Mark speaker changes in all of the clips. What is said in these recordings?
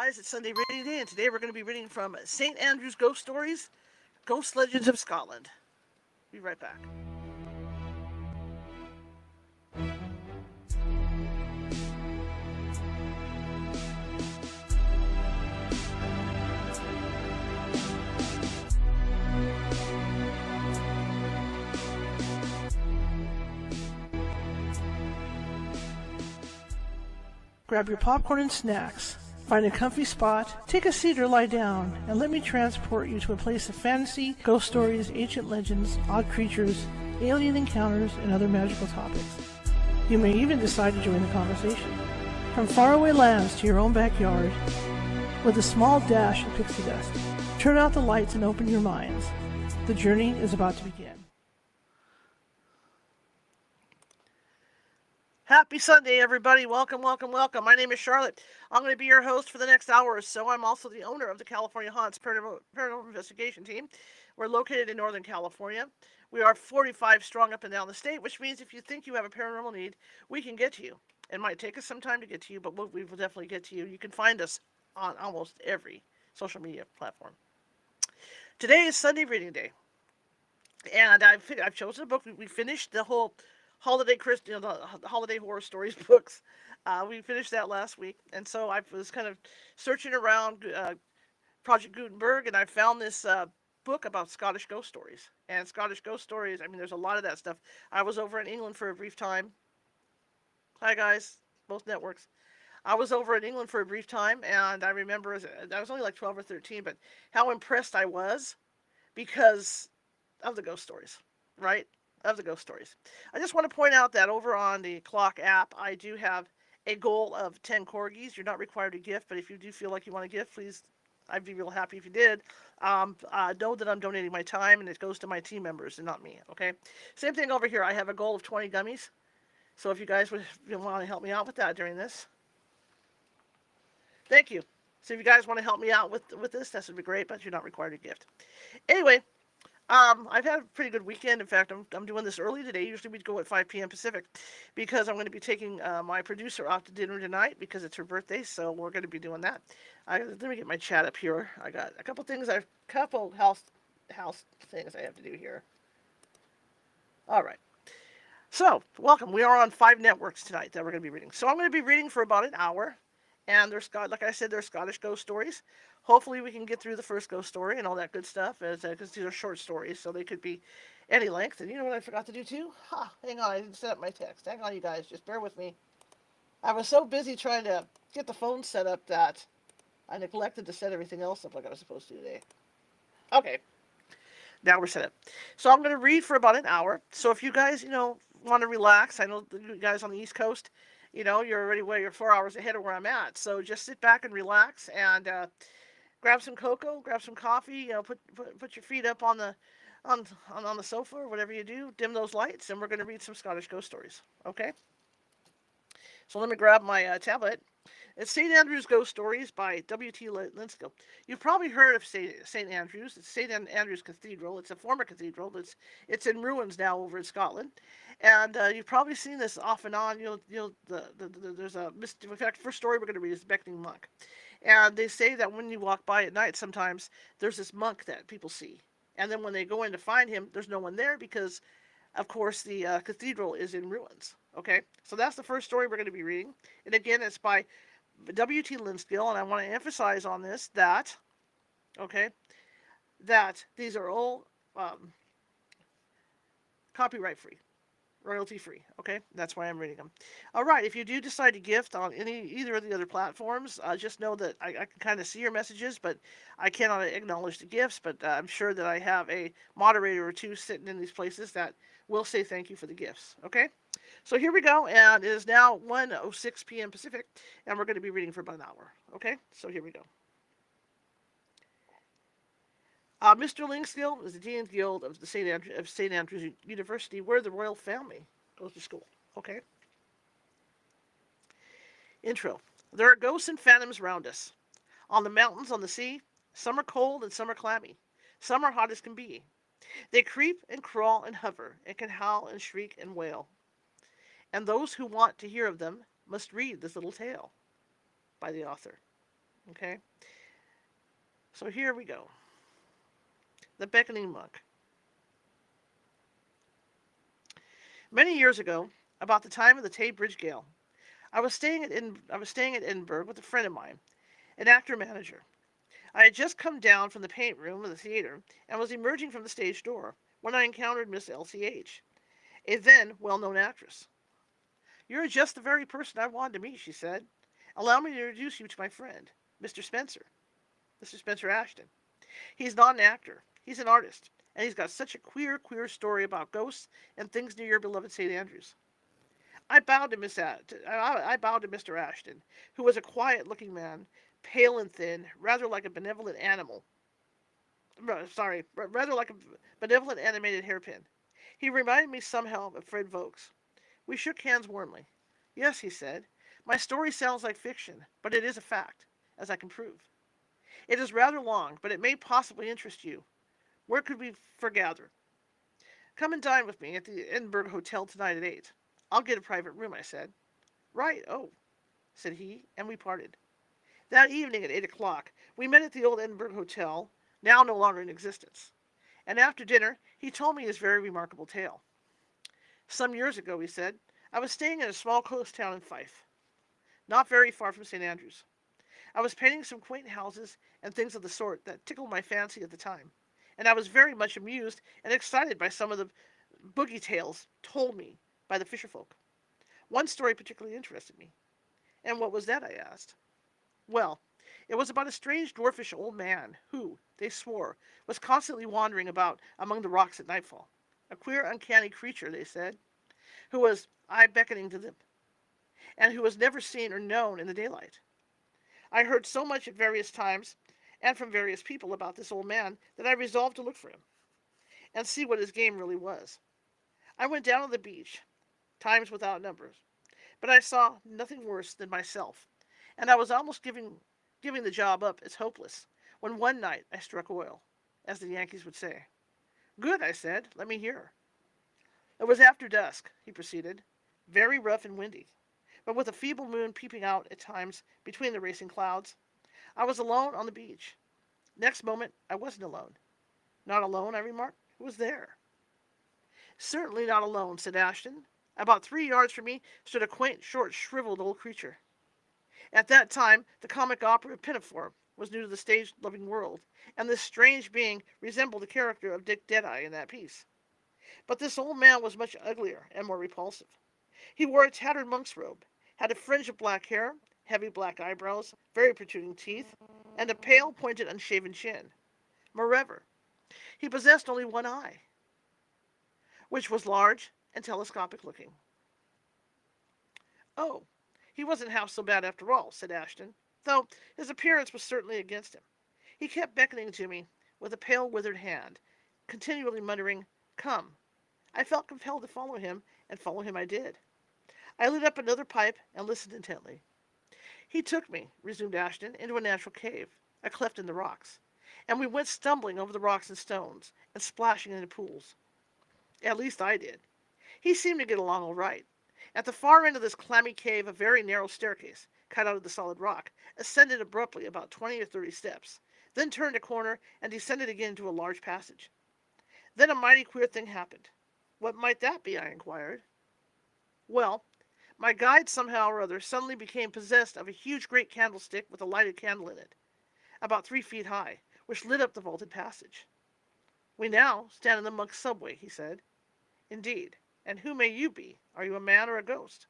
Speaker 1: guys, it's Sunday Reading Day, and today we're going to be reading from St. Andrew's Ghost Stories, Ghost Legends of Scotland. Be right back. Grab your popcorn and snacks. Find a comfy spot, take a seat or lie down, and let me transport you to a place of fantasy, ghost stories, ancient legends, odd creatures, alien encounters, and other magical topics. You may even decide to join the conversation. From faraway lands to your own backyard, with a small dash of pixie dust, turn out the lights and open your minds. The journey is about to begin. Happy Sunday, everybody. Welcome, welcome, welcome. My name is Charlotte. I'm going to be your host for the next hour or so. I'm also the owner of the California Haunts Paranormal Investigation Team. We're located in Northern California. We are 45 strong up and down the state, which means if you think you have a paranormal need, we can get to you. It might take us some time to get to you, but we will definitely get to you. You can find us on almost every social media platform. Today is Sunday Reading Day, and I've chosen a book. We finished the whole holiday the holiday horror stories books. We finished that last week, and so I was kind of searching around Project Gutenberg, and I found this book about Scottish ghost stories. And Scottish ghost stories, I mean, there's a lot of that stuff. I was over in England for a brief time. Hi guys, both networks. I was over in England for a brief time, and I remember I was only like 12 or 13, but how impressed I was because of the ghost stories, right? Of the ghost stories. I just want to point out that over on the Clock app, I do have a goal of 10 corgis. You're not required to gift, but if you do feel like you want to gift, please, I'd be real happy if you did. Know that I'm donating my time, and it goes to my team members and not me, okay? Same thing over here. I have a goal of 20 gummies. So if you guys would want to help me out with that during this, thank you. So if you guys want to help me out with this, that would be great, but you're not required to gift. Anyway, I've had a pretty good weekend. In fact, I'm doing this early today. Usually we go at 5 p.m. Pacific because I'm going to be taking my producer out to dinner tonight because it's her birthday, so we're going to be doing that. Let me get my chat up here. I got a couple things, house things I have to do here. All right. So, welcome. We are on 5 networks tonight that we're going to be reading. So I'm going to be reading for about an hour. And like I said, they're Scottish ghost stories. Hopefully we can get through the first ghost story and all that good stuff, because these are short stories, so they could be any length. And you know what I forgot to do too? Hang on, I didn't set up my text. Hang on, you guys, just bear with me. I was so busy trying to get the phone set up that I neglected to set everything else up like I was supposed to today. Okay, now we're set up. So I'm going to read for about an hour. So if you guys, want to relax, I know you guys on the East Coast, you're already you're 4 hours ahead of where I'm at. So just sit back and relax and grab some cocoa, grab some coffee. Put your feet up on the sofa or whatever you do. Dim those lights, and we're going to read some Scottish ghost stories. Okay. So let me grab my tablet. It's St. Andrew's Ghost Stories by W.T. Linskill. You've probably heard of St. Andrew's. It's St. Andrew's Cathedral. It's a former cathedral. It's in ruins now over in Scotland. And you've probably seen this off and on. There's a, in fact, first story we're going to read is the Beckoning Monk. And they say that when you walk by at night, sometimes there's this monk that people see. And then when they go in to find him, there's no one there because, of course, the cathedral is in ruins. Okay, so that's the first story we're going to be reading. And again, it's by W.T. Linskill, and I want to emphasize on this that these are all copyright free, royalty free. Okay, that's why I'm reading them. All right, if you do decide to gift on either of the other platforms, just know that I can kind of see your messages, but I cannot acknowledge the gifts. But I'm sure that I have a moderator or two sitting in these places that will say thank you for the gifts. Okay. So here we go, and it is now 1:06 p.m. Pacific, and we're going to be reading for about an hour. Okay, so here we go. Mr. Linskill is the Dean Guild of the St. Andrews University, where the royal family goes to school. Okay. Intro. There are ghosts and phantoms round us. On the mountains, on the sea, some are cold and some are clammy. Some are hot as can be. They creep and crawl and hover, and can howl and shriek and wail. And those who want to hear of them must read this little tale by the author. Okay? So here we go. The Beckoning Monk. Many years ago, about the time of the Tay Bridge Gale, I was staying at Edinburgh with a friend of mine, an actor manager. I had just come down from the paint room of the theater and was emerging from the stage door when I encountered Miss LCH, a then well-known actress. "You're just the very person I wanted to meet," she said. "Allow me to introduce you to my friend, Mr. Spencer, Mr. Spencer Ashton. He's not an actor. He's an artist, and he's got such a queer story about ghosts and things near your beloved St. Andrews." I bowed to Mr. Ashton, who was a quiet-looking man, pale and thin, rather like a benevolent animated hairpin. He reminded me somehow of Fred Vokes. We shook hands warmly. "Yes," he said, "my story sounds like fiction, but it is a fact, as I can prove. It is rather long, but it may possibly interest you. Where could we foregather?" "Come and dine with me at the Edinburgh Hotel tonight at 8. I'll get a private room," I said. "Right, oh," said he, and we parted. That evening at 8 o'clock, we met at the old Edinburgh Hotel, now no longer in existence. And after dinner, he told me his very remarkable tale. "Some years ago," he said, "I was staying in a small coast town in Fife, not very far from St. Andrews. I was painting some quaint houses and things of the sort that tickled my fancy at the time, and I was very much amused and excited by some of the boogie tales told me by the fisherfolk. One story particularly interested me." "And what was that?" I asked. "Well, it was about a strange dwarfish old man who, they swore, was constantly wandering about among the rocks at nightfall. A queer, uncanny creature, they said, who was aye beckoning to them, and who was never seen or known in the daylight. I heard so much at various times, and from various people about this old man, that I resolved to look for him, and see what his game really was. I went down on the beach, times without numbers, but I saw nothing worse than myself, and I was almost giving the job up as hopeless, when one night I struck oil, as the Yankees would say." "Good," I said. "Let me hear." "It was after dusk," he proceeded, "very rough and windy, but with a feeble moon peeping out at times between the racing clouds. I was alone on the beach. Next moment I wasn't alone. 'Not alone?' I remarked. 'Who was there?' 'Certainly not alone,' said Ashton. 'About 3 yards from me stood a quaint, short, shriveled old creature. At that time the comic opera Pinafore was new to the stage-loving world, and this strange being resembled the character of Dick Deadeye in that piece. But this old man was much uglier and more repulsive. He wore a tattered monk's robe, had a fringe of black hair, heavy black eyebrows, very protruding teeth, and a pale, pointed, unshaven chin. Moreover, he possessed only one eye, which was large and telescopic-looking." "Oh, he wasn't half so bad after all," said Ashton, "though his appearance was certainly against him. He kept beckoning to me with a pale, withered hand, continually muttering, 'Come.' I felt compelled to follow him, and follow him I did. I lit up another pipe and listened intently. He took me," resumed Ashton, "into a natural cave, a cleft in the rocks, and we went stumbling over the rocks and stones, and splashing into pools. At least I did. He seemed to get along all right. At the far end of this clammy cave a very narrow staircase, cut out of the solid rock, ascended abruptly about 20 or 30 steps, then turned a corner and descended again into a large passage. Then a mighty queer thing happened." "What might that be?" I inquired. "Well, my guide somehow or other suddenly became possessed of a huge great candlestick with a lighted candle in it, about 3 feet high, which lit up the vaulted passage. 'We now stand in the monk's subway,' he said. 'Indeed. And who may you be? Are you a man or a ghost?'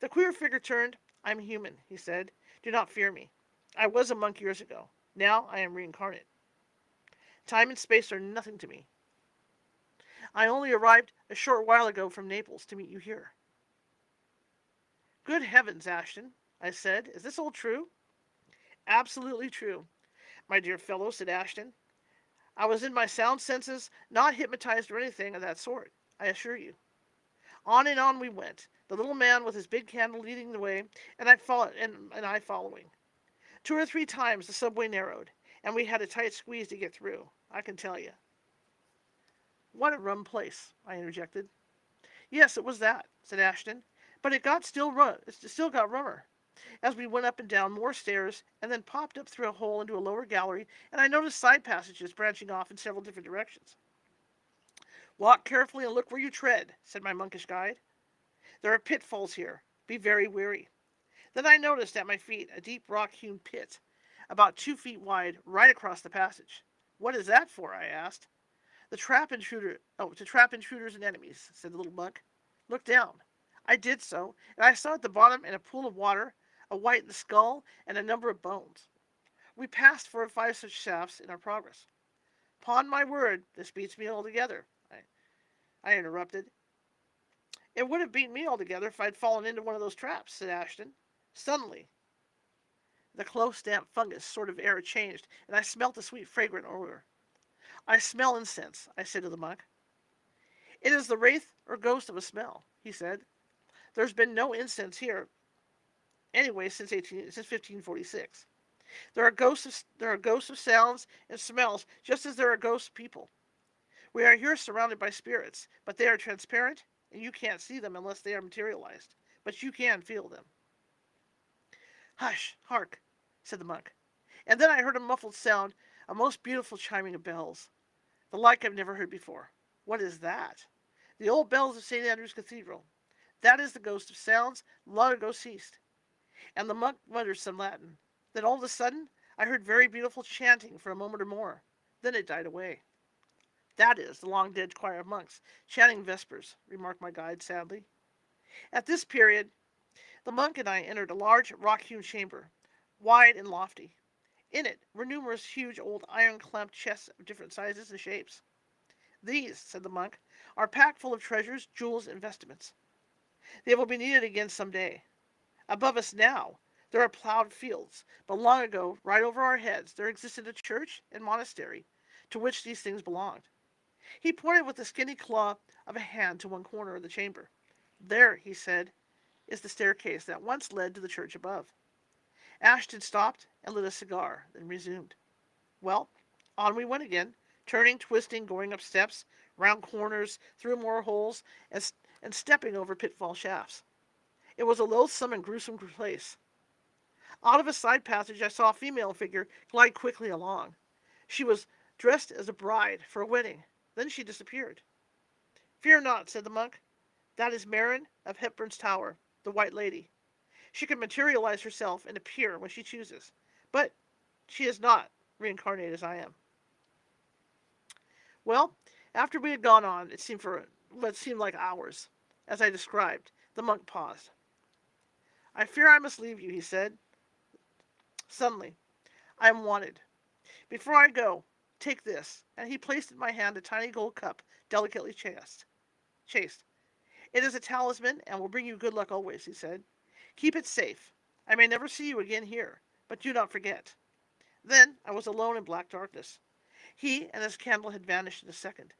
Speaker 1: The queer figure turned. 'I'm human,' he said. 'Do not fear me. I was a monk years ago. Now I am reincarnate. Time and space are nothing to me. I only arrived a short while ago from Naples to meet you here.'" "Good heavens, Ashton," I said, "is this all true?" "Absolutely true, my dear fellow," said Ashton. "I was in my sound senses, not hypnotized or anything of that sort, I assure you. On and on we went, the little man with his big candle leading the way, and I following. 2 or 3 times the subway narrowed, and we had a tight squeeze to get through, I can tell you." "What a rum place," I interjected. "Yes, it was that," said Ashton, "but it still got rummer. as we went up and down more stairs and then popped up through a hole into a lower gallery, and I noticed side passages branching off in several different directions. Walk carefully and look where you tread, said my monkish guide. There are pitfalls here. Be very wary. Then I noticed at my feet a deep rock-hewn pit, about 2 feet wide, right across the passage. What is that for? I asked. To trap intruders and enemies, said the little monk. Look down. I did so, and I saw at the bottom in a pool of water a whitened skull and a number of bones. We passed 4 or 5 such shafts in our progress. Upon my word, this beats me altogether, I interrupted. It would have beaten me altogether if I'd fallen into one of those traps, said Ashton. Suddenly, the close, damp fungus sort of air changed, and I smelt a sweet, fragrant odor. I smell incense, I said to the monk. It is the wraith or ghost of a smell, he said. There's been no incense here, anyway, since 1546. There are ghosts of sounds and smells, just as there are ghosts of people. We are here surrounded by spirits, but they are transparent, and you can't see them unless they are materialized. But you can feel them. Hush, hark, said the monk. And then I heard a muffled sound, a most beautiful chiming of bells, the like I've never heard before. What is that? The old bells of St. Andrew's Cathedral. That is the ghost of sounds long ago ceased. And the monk muttered some Latin. Then all of a sudden, I heard very beautiful chanting for a moment or more. Then it died away. That is the long-dead choir of monks, chanting vespers, remarked my guide sadly. At this period, the monk and I entered a large rock-hewn chamber, wide and lofty. In it were numerous huge old iron-clamped chests of different sizes and shapes. These, said the monk, are packed full of treasures, jewels, and vestments. They will be needed again some day. Above us now, there are plowed fields, but long ago, right over our heads, there existed a church and monastery to which these things belonged. He pointed with the skinny claw of a hand to one corner of the chamber. There, he said, is the staircase that once led to the church above. Ashton stopped and lit a cigar, then resumed. Well, on we went again, turning, twisting, going up steps, round corners, through more holes, and stepping over pitfall shafts. It was a loathsome and gruesome place. Out of a side passage I saw a female figure glide quickly along. She was dressed as a bride for a wedding. Then she disappeared. Fear not, said the monk. That is Marin of Hepburn's Tower, the White Lady. She can materialize herself and appear when she chooses. But she is not reincarnated as I am. Well, after we had gone on, it seemed like hours. As I described, the monk paused. I fear I must leave you, he said. Suddenly, I am wanted. Before I go, take this. And he placed in my hand a tiny gold cup, delicately chased. It is a talisman and will bring you good luck always, he said. Keep it safe. I may never see you again here, but do not forget. Then I was alone in black darkness. He and his candle had vanished in a second.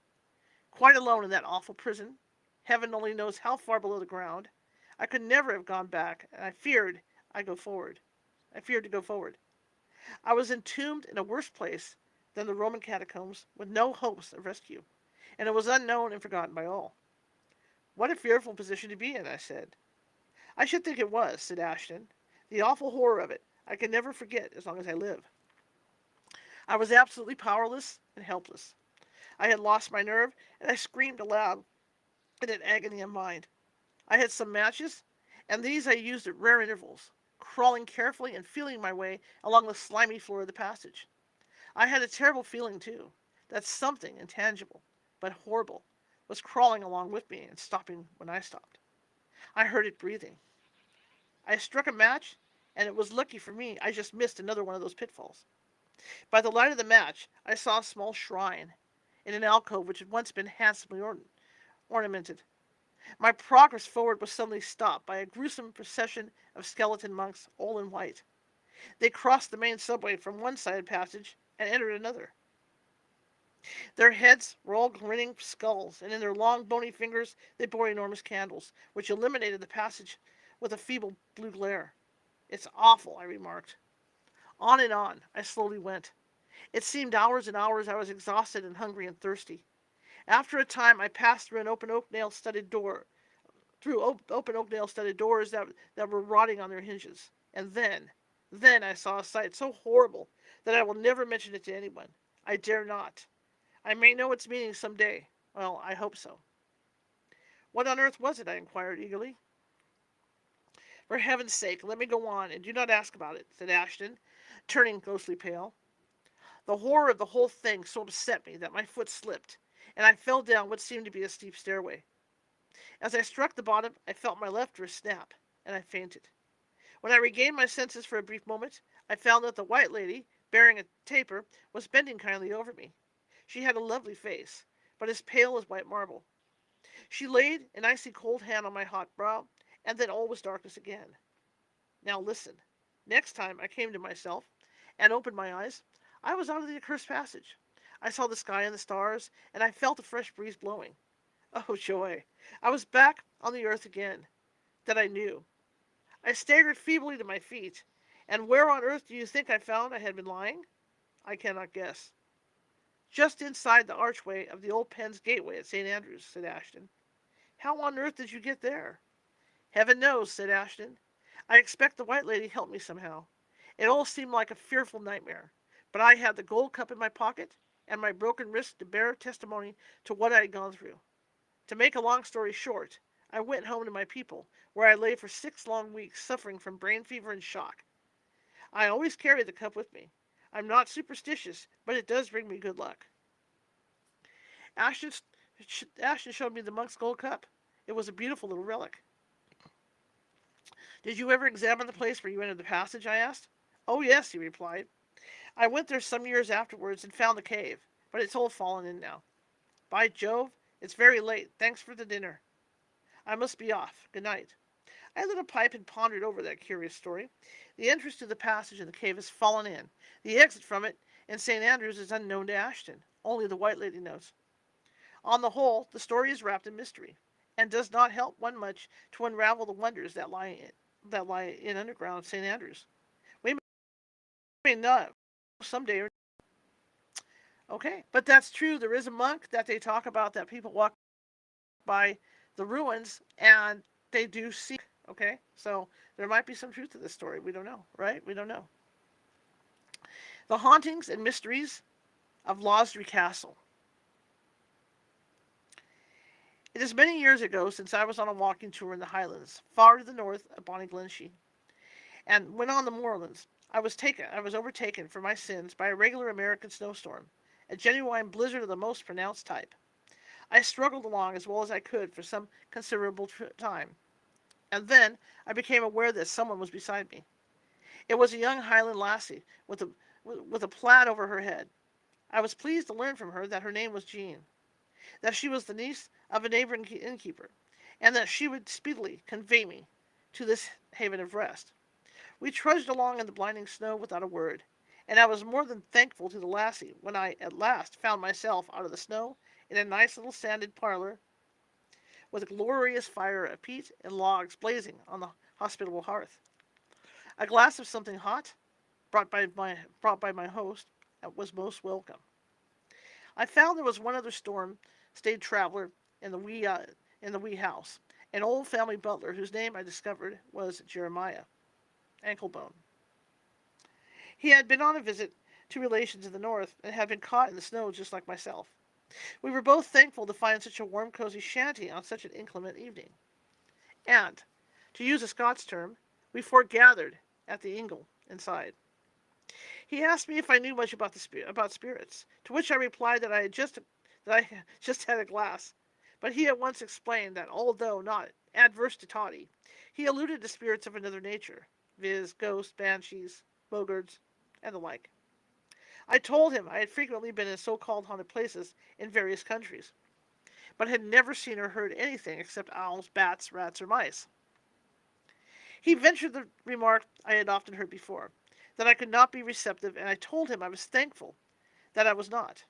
Speaker 1: Quite alone in that awful prison. Heaven only knows how far below the ground. I could never have gone back, and I feared to go forward. I was entombed in a worse place than the Roman catacombs, with no hopes of rescue, and it was unknown and forgotten by all. What a fearful position to be in, I said. I should think it was, said Ashton. The awful horror of it I can never forget as long as I live. I was absolutely powerless and helpless. I had lost my nerve, and I screamed aloud in an agony of mind. I had some matches, and these I used at rare intervals, crawling carefully and feeling my way along the slimy floor of the passage. I had a terrible feeling, too, that something intangible, but horrible, was crawling along with me and stopping when I stopped. I heard it breathing. I struck a match, and it was lucky for me I just missed another one of those pitfalls. By the light of the match, I saw a small shrine in an alcove which had once been handsomely ornamented. My progress forward was suddenly stopped by a gruesome procession of skeleton monks, all in white. They crossed the main subway from one side passage and entered another. Their heads were all grinning skulls, and in their long, bony fingers they bore enormous candles, which illuminated the passage with a feeble blue glare. It's awful, I remarked. On and on, I slowly went. It seemed hours and hours. I was exhausted and hungry and thirsty. After a time, I passed through open oak nail studded doors that were rotting on their hinges, And then I saw a sight so horrible that I will never mention it to anyone. I dare not. I may know its meaning some day. Well, I hope so. What on earth was it? I inquired eagerly. For heaven's sake, let me go on, and do not ask about it, said Ashton, turning ghostly pale. The horror of the whole thing so upset me that my foot slipped, and I fell down what seemed to be a steep stairway. As I struck the bottom, I felt my left wrist snap, and I fainted. When I regained my senses for a brief moment, I found that the white lady, bearing a taper, was bending kindly over me. She had a lovely face, but as pale as white marble. She laid an icy cold hand on my hot brow, and then all was darkness again. Now listen. Next time I came to myself and opened my eyes, I was out of the accursed passage. I saw the sky and the stars, and I felt a fresh breeze blowing. Oh, joy! I was back on the earth again. That I knew. I staggered feebly to my feet. And where on earth do you think I found I had been lying? I cannot guess. Just inside the archway of the old Penn's gateway at St. Andrews, said Ashton. How on earth did you get there? Heaven knows, said Ashton. I expect the white lady helped me somehow. It all seemed like a fearful nightmare, but I had the gold cup in my pocket and my broken wrist to bear testimony to what I had gone through. To make a long story short, I went home to my people, where I lay for 6 long weeks suffering from brain fever and shock. I always carry the cup with me. I'm not superstitious, but it does bring me good luck. Ashton, Ashton showed me the monk's gold cup. It was a beautiful little relic. Did you ever examine the place where you entered the passage? I asked. Oh, yes, he replied. I went there some years afterwards and found the cave, but it's all fallen in now. By Jove, it's very late. Thanks for the dinner. I must be off. Good night. I lit a pipe and pondered over that curious story. The entrance to the passage in the cave has fallen in. The exit from it in St. Andrews is unknown to Ashton. Only the White Lady knows. On the whole, the story is wrapped in mystery, and does not help one much to unravel the wonders that lie in underground St. Andrews. We may not someday. Okay, but that's true. There is a monk that they talk about that people walk by the ruins and they do see. Okay, so there might be some truth to this story. We don't know, right? We don't know. The hauntings and mysteries of Losdry Castle. It is many years ago since I was on a walking tour in the Highlands, far to the north of Bonnyglenshie, and when on the moorlands, I was overtaken for my sins by a regular American snowstorm, a genuine blizzard of the most pronounced type. I struggled along as well as I could for some considerable time, and then I became aware that someone was beside me. It was a young Highland lassie with a plaid over her head. I was pleased to learn from her that her name was Jean, that she was the niece of a neighboring innkeeper, and that she would speedily convey me to this haven of rest. We trudged along in the blinding snow without a word, and I was more than thankful to the lassie when I at last found myself out of the snow in a nice little sanded parlor with a glorious fire of peat and logs blazing on the hospitable hearth. A glass of something hot, brought by my host, was most welcome. I found there was one other storm-stayed traveler in the wee house, an old family butler whose name I discovered was Jeremiah Anklebone. He had been on a visit to relations in the north and had been caught in the snow just like myself. We were both thankful to find such a warm, cozy shanty on such an inclement evening. And, to use a Scots term, we foregathered at the ingle inside. He asked me if I knew much about spirits, to which I replied that I just had a glass. But he at once explained that although not adverse to toddy, he alluded to spirits of another nature, viz., ghosts, banshees, boggards, and the like. I told him I had frequently been in so-called haunted places in various countries, but had never seen or heard anything except owls, bats, rats, or mice. He ventured the remark I had often heard before, that I could not be receptive, and I told him I was thankful that I was not.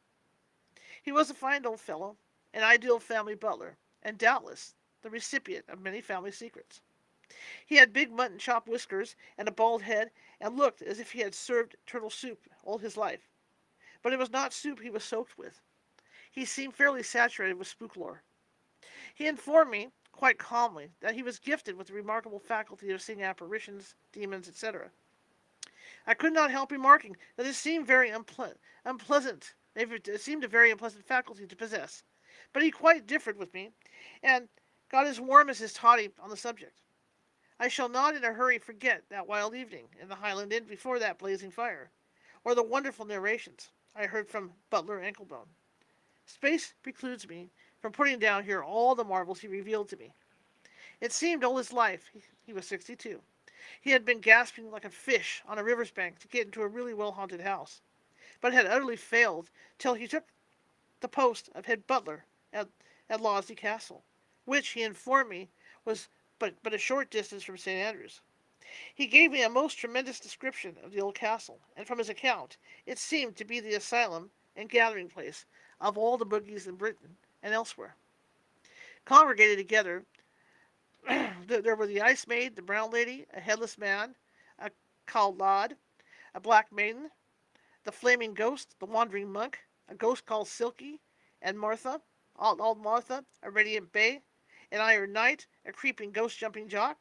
Speaker 1: He was a fine old fellow, an ideal family butler, and doubtless the recipient of many family secrets. He had big mutton chop whiskers and a bald head, and looked as if he had served turtle soup all his life. But it was not soup he was soaked with. He seemed fairly saturated with spook lore. He informed me, quite calmly, that he was gifted with the remarkable faculty of seeing apparitions, demons, etc. I could not help remarking that it seemed very unpleasant. It seemed a very unpleasant faculty to possess. But he quite differed with me, and got as warm as his toddy on the subject. I shall not in a hurry forget that wild evening in the Highland Inn before that blazing fire, or the wonderful narrations I heard from Butler Anklebone. Space precludes me from putting down here all the marvels he revealed to me. It seemed all his life, he was 62, he had been gasping like a fish on a river's bank to get into a really well-haunted house, but had utterly failed till he took the post of head butler at Lawsey Castle, which, he informed me, was but a short distance from St. Andrews. He gave me a most tremendous description of the old castle, and from his account it seemed to be the asylum and gathering place of all the boogies in Britain and elsewhere. Congregated together, there were the ice maid, the brown lady, a headless man, a callad, a black maiden, the flaming ghost, the wandering monk, a ghost called Silky, and Martha, old Martha, a radiant bay, an iron knight, a creeping ghost-jumping jock,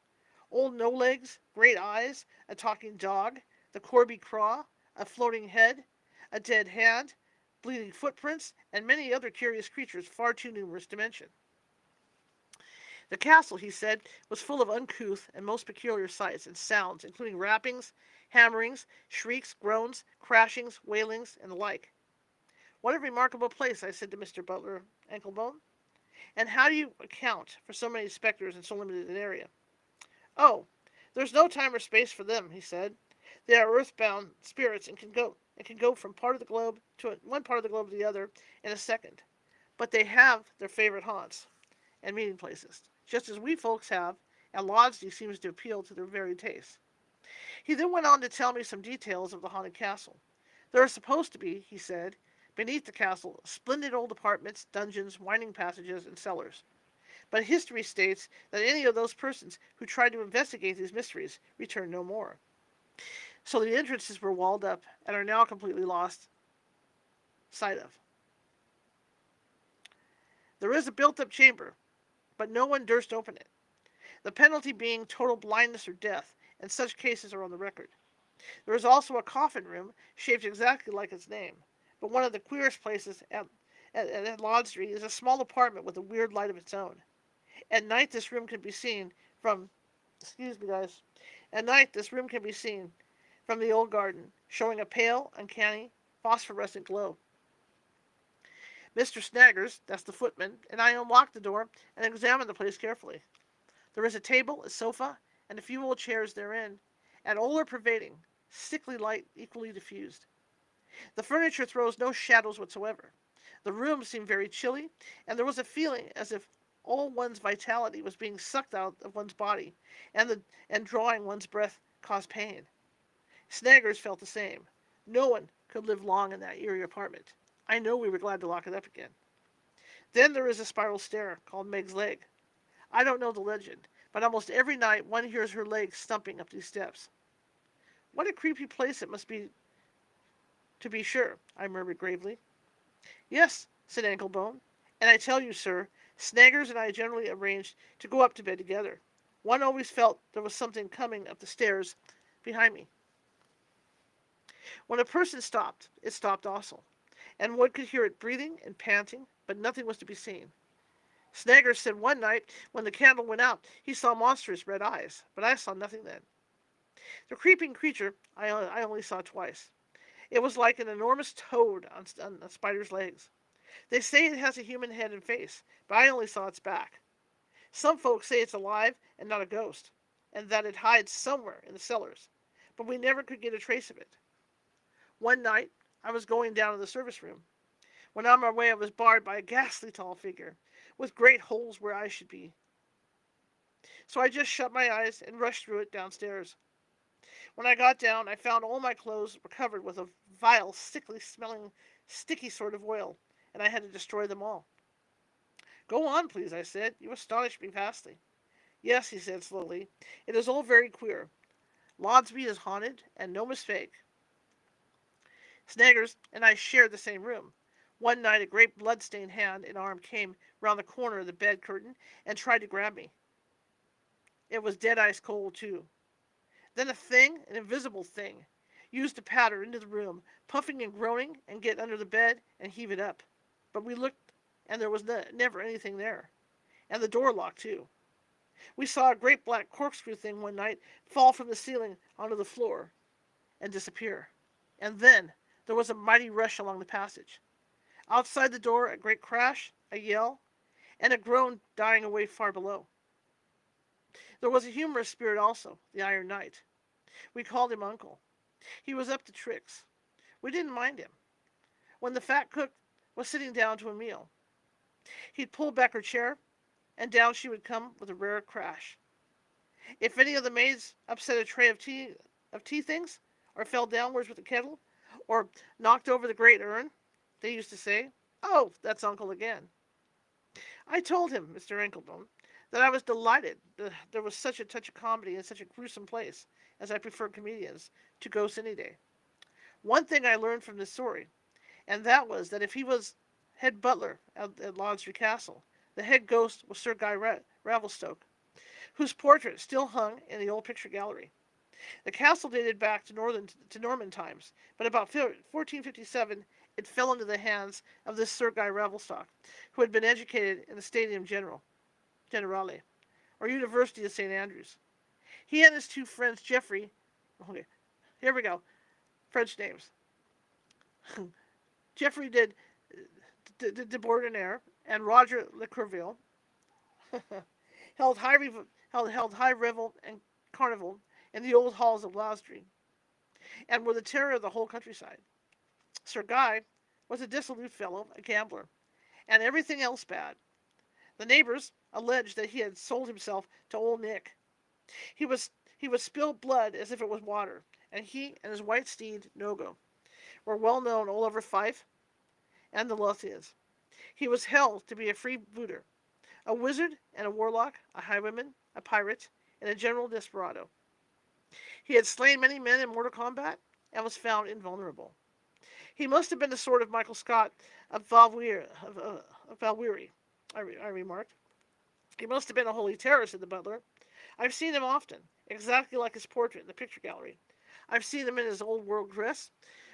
Speaker 1: old no-legs, great eyes, a talking dog, the Corby craw, a floating head, a dead hand, bleeding footprints, and many other curious creatures far too numerous to mention. The castle, he said, was full of uncouth and most peculiar sights and sounds, including rappings, hammerings, shrieks, groans, crashings, wailings, and the like. What a remarkable place, I said to Mr. Butler Anklebone. And how do you account for so many spectres in so limited an area? Oh, there's no time or space for them, he said. They are earthbound spirits and can go from one part of the globe to the other in a second. But they have their favorite haunts and meeting places, just as we folks have, and Lodsley seems to appeal to their very tastes. He then went on to tell me some details of the haunted castle. There are supposed to be, he said, beneath the castle, splendid old apartments, dungeons, winding passages, and cellars. But history states that any of those persons who tried to investigate these mysteries returned no more. So the entrances were walled up and are now completely lost sight of. There is a built-up chamber, but no one durst open it, the penalty being total blindness or death, and such cases are on the record. There is also a coffin room shaped exactly like its name, but one of the queerest places at Lodsley is a small apartment with a weird light of its own. At night, this room can be seen from, At night, this room can be seen from the old garden, showing a pale, uncanny, phosphorescent glow. Mr. Snaggers, that's the footman, and I unlocked the door and examined the place carefully. There is a table, a sofa, and a few old chairs therein, an odor pervading, sickly light equally diffused. The furniture throws no shadows whatsoever. The room seemed very chilly, and there was a feeling as if all one's vitality was being sucked out of one's body, and drawing one's breath caused pain. Snaggers felt the same. No one could live long in that eerie apartment. I know we were glad to lock it up again. Then there is a spiral stair called Meg's Leg. I don't know the legend, but almost every night one hears her legs stumping up these steps. What a creepy place it must be, to be sure, I murmured gravely. Yes, said Anklebone, and I tell you, sir, Snaggers and I generally arranged to go up to bed together. One always felt there was something coming up the stairs behind me. When a person stopped, it stopped also, and one could hear it breathing and panting, but nothing was to be seen. Snaggers said one night, when the candle went out, he saw monstrous red eyes, but I saw nothing then. The creeping creature I only saw twice. It was like an enormous toad on a spider's legs. They say it has a human head and face, but I only saw its back. Some folks say it's alive and not a ghost, and that it hides somewhere in the cellars, but we never could get a trace of it. One night, I was going down to the service room. When on my way, I was barred by a ghastly tall figure, with great holes where I should be. So I just shut my eyes and rushed through it downstairs. When I got down, I found all my clothes were covered with a vile, sickly-smelling, sticky sort of oil, and I had to destroy them all. Go on, please, I said. You astonish me vastly. Yes, he said slowly. It is all very queer. Lodsby is haunted, and no mistake. Snaggers and I shared the same room. One night a great blood-stained hand and arm came round the corner of the bed curtain and tried to grab me. It was dead ice cold, too. Then a thing, an invisible thing, used to patter into the room, puffing and groaning, and get under the bed and heave it up. But we looked, and there was never anything there. And the door locked, too. We saw a great black corkscrew thing one night fall from the ceiling onto the floor and disappear. And then there was a mighty rush along the passage. Outside the door, a great crash, a yell, and a groan dying away far below. There was a humorous spirit also, the Iron Knight. We called him Uncle. He was up to tricks. We didn't mind him. When the fat cook was sitting down to a meal, he'd pull back her chair, and down she would come with a rare crash. If any of the maids upset a tray of tea things, or fell downwards with the kettle, or knocked over the great urn, they used to say, "Oh, that's Uncle again." I told him, Mr. Anklebone, that I was delighted that there was such a touch of comedy in such a gruesome place, as I preferred comedians to ghosts any day. One thing I learned from this story, and that was that if he was head butler at Laudsley Castle, the head ghost was Sir Guy Ravelstoke, whose portrait still hung in the old picture gallery. The castle dated back to Norman times, but about 1457 it fell into the hands of this Sir Guy Ravelstoke, who had been educated in the Stadium Generale, or University of St. Andrews. He and his two friends, Geoffrey, okay, here we go, French names, Geoffrey de Bourdonnais and Roger Le Courville, held high revel and carnival in the old halls of Lausdree, and were the terror of the whole countryside. Sir Guy was a dissolute fellow, a gambler, and everything else bad. The neighbors alleged that he had sold himself to old Nick. He would spill blood as if it was water, and he and his white steed, Nogo, were well known all over Fife and the Lothians. He was held to be a freebooter, a wizard and a warlock, a highwayman, a pirate, and a general desperado. He had slain many men in mortal combat, and was found invulnerable. He must have been the sort of Michael Scott of Valweary, I remarked. He must have been a holy terror, said the butler. I've seen him often, exactly like his portrait in the picture gallery. I've seen him in his old world dress,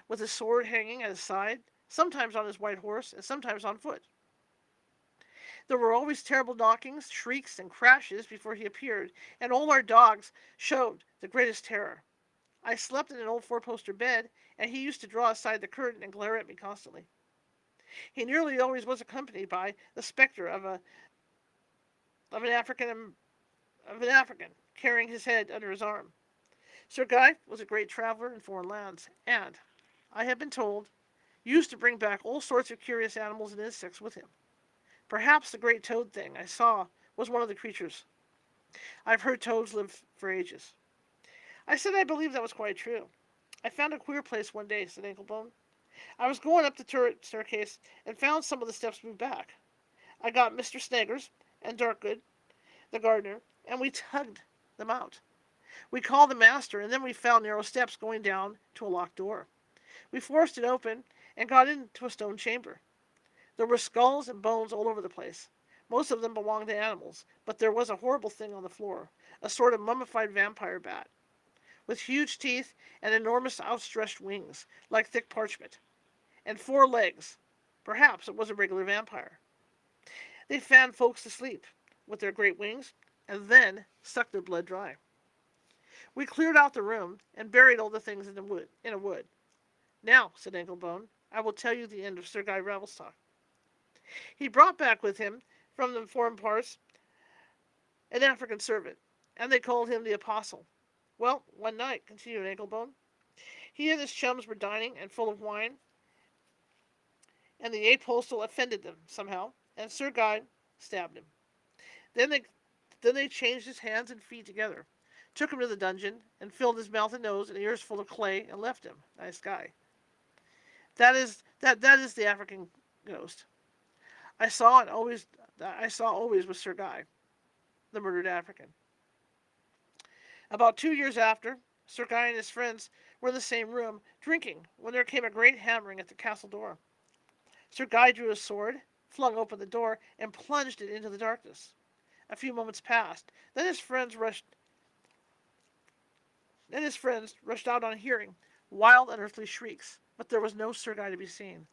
Speaker 1: with his sword hanging at his side, sometimes on his white horse, and sometimes on foot. There were always terrible knockings, shrieks, and crashes before he appeared, and all our dogs showed the greatest terror. I slept in an old four-poster bed, and he used to draw aside the curtain and glare at me constantly. He nearly always was accompanied by the spectre of an African carrying his head under his arm. Sir Guy was a great traveler in foreign lands, and, I have been told, used to bring back all sorts of curious animals and insects with him. Perhaps the great toad thing I saw was one of the creatures. I've heard toads live for ages. I said I believed that was quite true. I found a queer place one day, said Anklebone. I was going up the turret staircase and found some of the steps moved back. I got Mr. Snaggers and Darkgood, the gardener, and we tugged them out. We called the master, and then we found narrow steps going down to a locked door. We forced it open and got into a stone chamber. There were skulls and bones all over the place. Most of them belonged to animals, but there was a horrible thing on the floor, a sort of mummified vampire bat, with huge teeth and enormous outstretched wings, like thick parchment, and 4 legs. Perhaps it was a regular vampire. They fanned folks to sleep with their great wings, and then sucked their blood dry. We cleared out the room and buried all the things in a wood. Now, said Anklebone, I will tell you the end of Sir Guy Ravelstoke. He brought back with him from the foreign parts an African servant, and they called him the Apostle. Well, one night, continued Anklebone, he and his chums were dining and full of wine, and the apostle offended them somehow, and Sir Guy stabbed him. Then they changed his hands and feet together, took him to the dungeon, and filled his mouth and nose and ears full of clay, and left him. Nice guy. That is the African ghost. I saw always with Sir Guy, the murdered African. About 2 years after, Sir Guy and his friends were in the same room, drinking, when there came a great hammering at the castle door. Sir Guy drew his sword, flung open the door, and plunged it into the darkness. A few moments passed. Then his friends rushed out on hearing wild, unearthly shrieks, but there was no Sir Guy to be seen.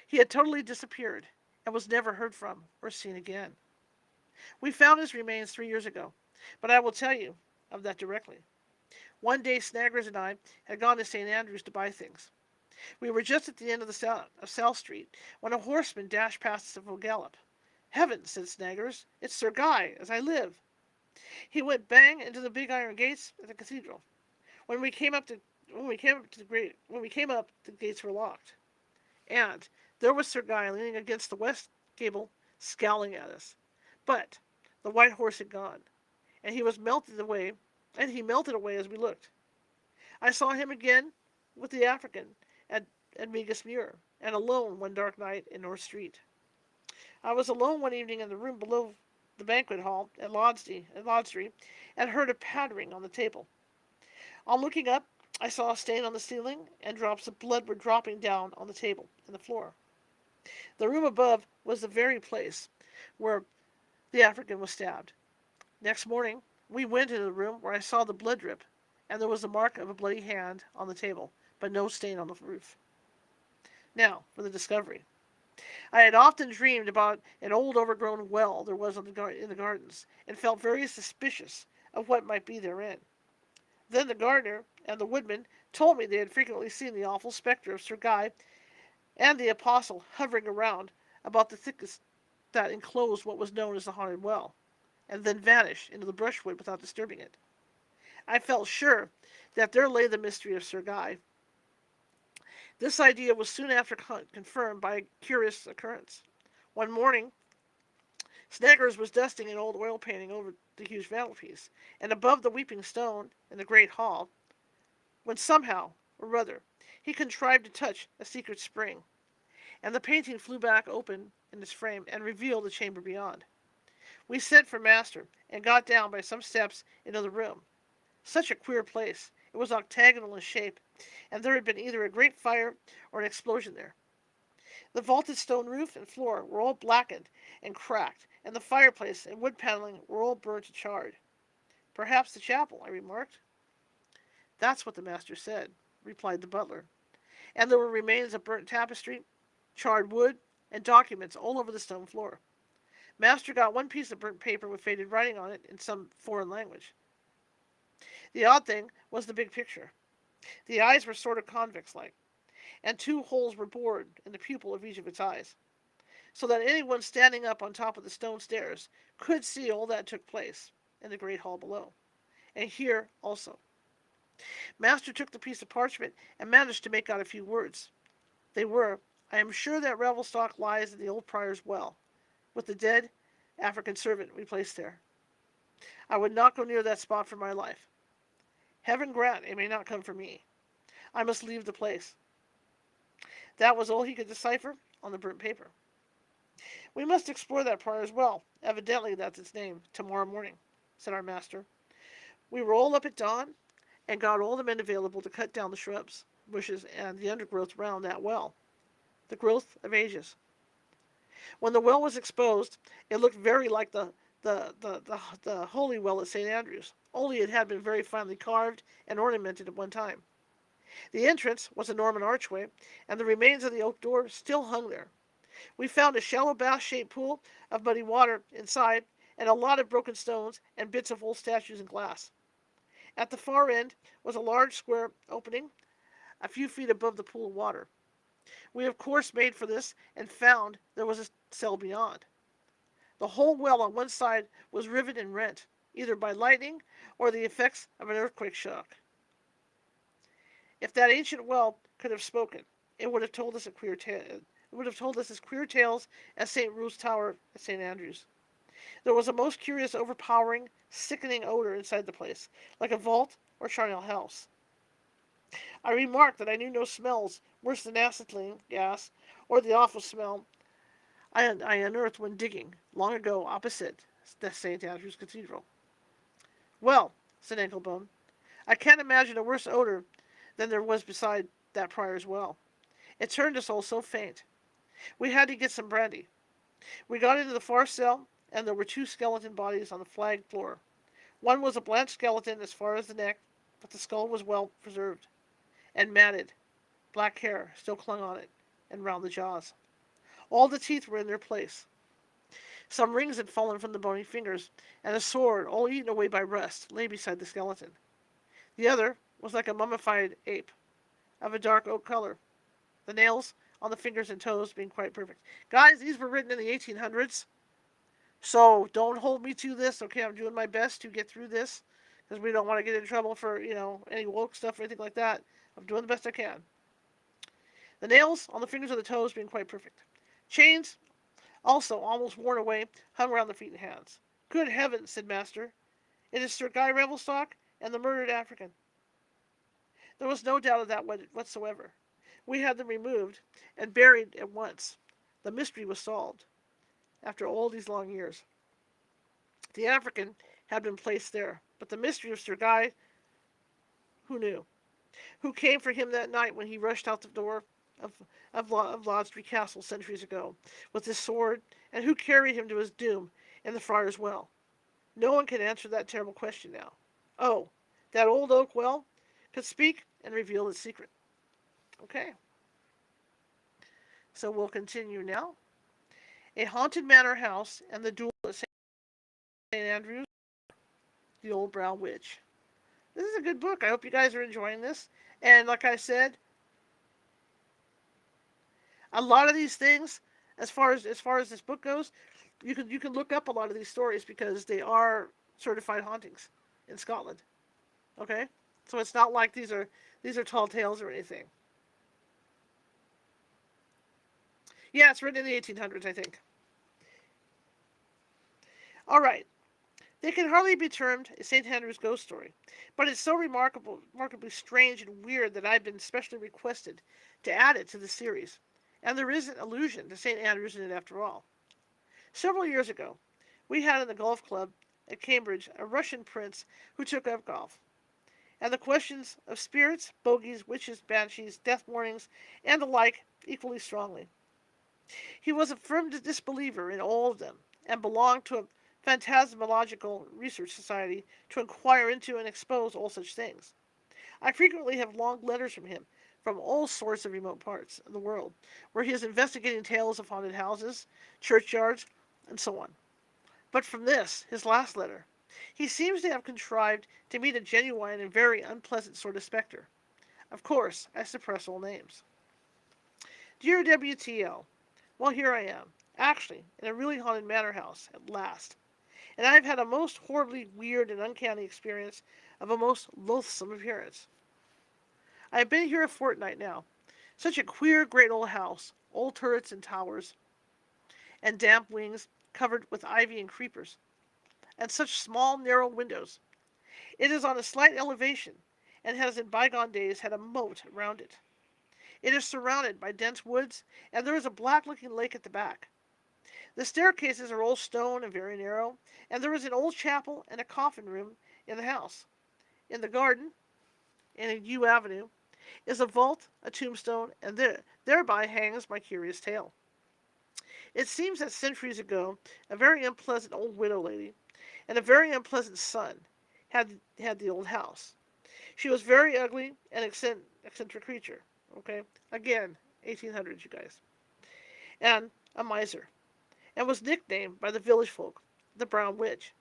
Speaker 1: He had totally disappeared and was never heard from or seen again. We found his remains 3 years ago, but I will tell you of that directly. One day Snaggers and I had gone to St. Andrew's to buy things. We were just at the end of South Street when a horseman dashed past us at full gallop. "Heavens," said Snaggers, "it's Sir Guy, as I live." He went bang into the big iron gates at the cathedral. When we came up, the gates were locked, and there was Sir Guy leaning against the west gable, scowling at us. But the white horse had gone, and he melted away as we looked. I saw him again with the African at Megas Muir, and alone one dark night in North Street. I was alone one evening in the room below the banquet hall at Lodsley, and heard a pattering on the table. On looking up, I saw a stain on the ceiling, and drops of blood were dropping down on the table and the floor. The room above was the very place where the African was stabbed. Next morning, we went into the room where I saw the blood drip, and there was the mark of a bloody hand on the table, but no stain on the roof. Now, for the discovery. I had often dreamed about an old overgrown well there was in the gardens, and felt very suspicious of what might be therein. Then the gardener and the woodman told me they had frequently seen the awful spectre of Sir Guy and the apostle hovering around about the thickest that enclosed what was known as the haunted well, and then vanish into the brushwood without disturbing it. I felt sure that there lay the mystery of Sir Guy. This idea was soon after confirmed by a curious occurrence. One morning, Snaggers was dusting an old oil painting over the huge mantelpiece, and above the weeping stone in the great hall, when somehow or other he contrived to touch a secret spring, and the painting flew back open in its frame and revealed the chamber beyond. We sent for Master, and got down by some steps into the room. Such a queer place! It was octagonal in shape, and there had been either a great fire or an explosion there. The vaulted stone roof and floor were all blackened and cracked, and the fireplace and wood paneling were all burnt and charred. "Perhaps the chapel," I remarked. "That's what the master said," replied the butler. And there were remains of burnt tapestry, charred wood, and documents all over the stone floor. Master got one piece of burnt paper with faded writing on it in some foreign language. The odd thing was the big picture. The eyes were sort of convex-like, and 2 holes were bored in the pupil of each of its eyes, so that anyone standing up on top of the stone stairs could see all that took place in the great hall below, and hear also. Master took the piece of parchment and managed to make out a few words. They were, "I am sure that Revelstock lies in the old prior's well, with the dead African servant we placed there. I would not go near that spot for my life. Heaven grant it may not come for me. I must leave the place." That was all he could decipher on the burnt paper. "We must explore that prior's well. Evidently that's its name, tomorrow morning," said our master. We were all up at dawn, and got all the men available to cut down the shrubs, bushes, and the undergrowth round that well, the growth of ages. When the well was exposed, it looked very like the holy well at St. Andrew's, only it had been very finely carved and ornamented at one time. The entrance was a Norman archway, and the remains of the oak door still hung there. We found a shallow bath-shaped pool of muddy water inside, and a lot of broken stones and bits of old statues and glass. At the far end was a large square opening a few feet above the pool of water. We of course made for this, and found there was a cell beyond. The whole well on one side was riven and rent, either by lightning or the effects of an earthquake shock. If that ancient well could have spoken, it would have told us as queer tales as St. Ruth's Tower at St. Andrew's. There was a most curious, overpowering, sickening odor inside the place, like a vault or charnel house. I remarked that I knew no smells worse than acetylene gas, or the awful smell I unearthed when digging, long ago, opposite the St. Andrew's Cathedral. "Well," said Anklebone, "I can't imagine a worse odor than there was beside that prior's well. It turned us all so faint. We had to get some brandy. We got into the far cell, and there were two skeleton bodies on the flagged floor. One was a blanched skeleton as far as the neck, but the skull was well preserved, and matted. Black hair still clung on it, and round the jaws. All the teeth were in their place. Some rings had fallen from the bony fingers, and a sword, all eaten away by rust, lay beside the skeleton. The other was like a mummified ape, of a dark oak color, the nails on the fingers and toes being quite perfect. Guys, these were written in the 1800s, so don't hold me to this, okay? I'm doing my best to get through this, because we don't want to get in trouble for, any woke stuff or anything like that. I'm doing the best I can. The nails on the fingers of the toes being quite perfect. Chains, also almost worn away, hung around the feet and hands. Good heavens, said Master. It is Sir Guy Revelstock and the murdered African. There was no doubt of that whatsoever. We had them removed and buried at once. The mystery was solved. After all these long years, the African had been placed there, but the mystery of Sir Guy, who knew? Who came for him that night when he rushed out the door of Lodstrey Castle centuries ago with his sword, and who carried him to his doom in the Friar's Well? No one can answer that terrible question now. Oh, that old oak well could speak and reveal its secret. Okay, so we'll continue now. A haunted manor house and the duel at St. Andrews, the old brown witch. This is a good book. I hope you guys are enjoying this. And like I said, a lot of these things, as far as this book goes, you can look up a lot of these stories because they are certified hauntings in Scotland. Okay, so it's not like these are tall tales or anything. Yeah, it's written in the 1800s, I think. All right. They can hardly be termed a St. Andrew's ghost story, but it's so remarkably strange and weird that I've been specially requested to add it to the series. And there is an allusion to St. Andrews in it after all. Several years ago, we had in the golf club at Cambridge a Russian prince who took up golf, and the questions of spirits, bogies, witches, banshees, death warnings, and the like equally strongly. He was a firm disbeliever in all of them, and belonged to a phantasmological research society to inquire into and expose all such things. I frequently have long letters from him from all sorts of remote parts of the world, where he is investigating tales of haunted houses, churchyards, and so on. But from this, his last letter, he seems to have contrived to meet a genuine and very unpleasant sort of spectre. Of course, I suppress all names. Dear WTL, well, here I am, actually, in a really haunted manor house, at last. And I've had a most horribly weird and uncanny experience of a most loathsome appearance. I have been here a fortnight now. Such a queer, great old house, old turrets and towers, and damp wings covered with ivy and creepers, and such small, narrow windows. It is on a slight elevation, and has in bygone days had a moat round it. It is surrounded by dense woods, and there is a black-looking lake at the back. The staircases are all stone and very narrow, and there is an old chapel and a coffin room in the house. In the garden, in a yew avenue, is a vault, a tombstone, and thereby hangs my curious tale. It seems that centuries ago, a very unpleasant old widow lady, and a very unpleasant son, had the old house. She was very ugly and eccentric creature. Okay, again, 1800s, you guys, and a miser, and was nicknamed by the village folk the Brown Witch.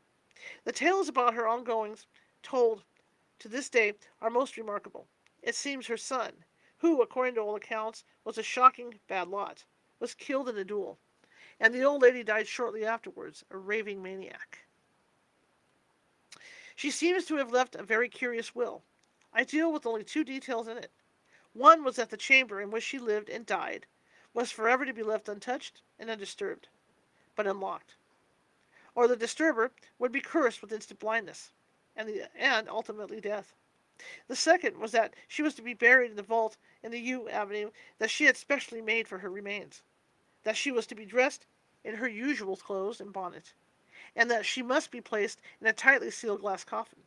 Speaker 1: The tales about her ongoings, told to this day, are most remarkable. It seems her son, who, according to all accounts, was a shocking bad lot, was killed in a duel, and the old lady died shortly afterwards, a raving maniac. She seems to have left a very curious will. I deal with only two details in it. One was that the chamber in which she lived and died was forever to be left untouched and undisturbed, but unlocked, or the disturber would be cursed with instant blindness, and ultimately death. The second was that she was to be buried in the vault in the yew avenue that she had specially made for her remains, that she was to be dressed in her usual clothes and bonnet, and that she must be placed in a tightly sealed glass coffin,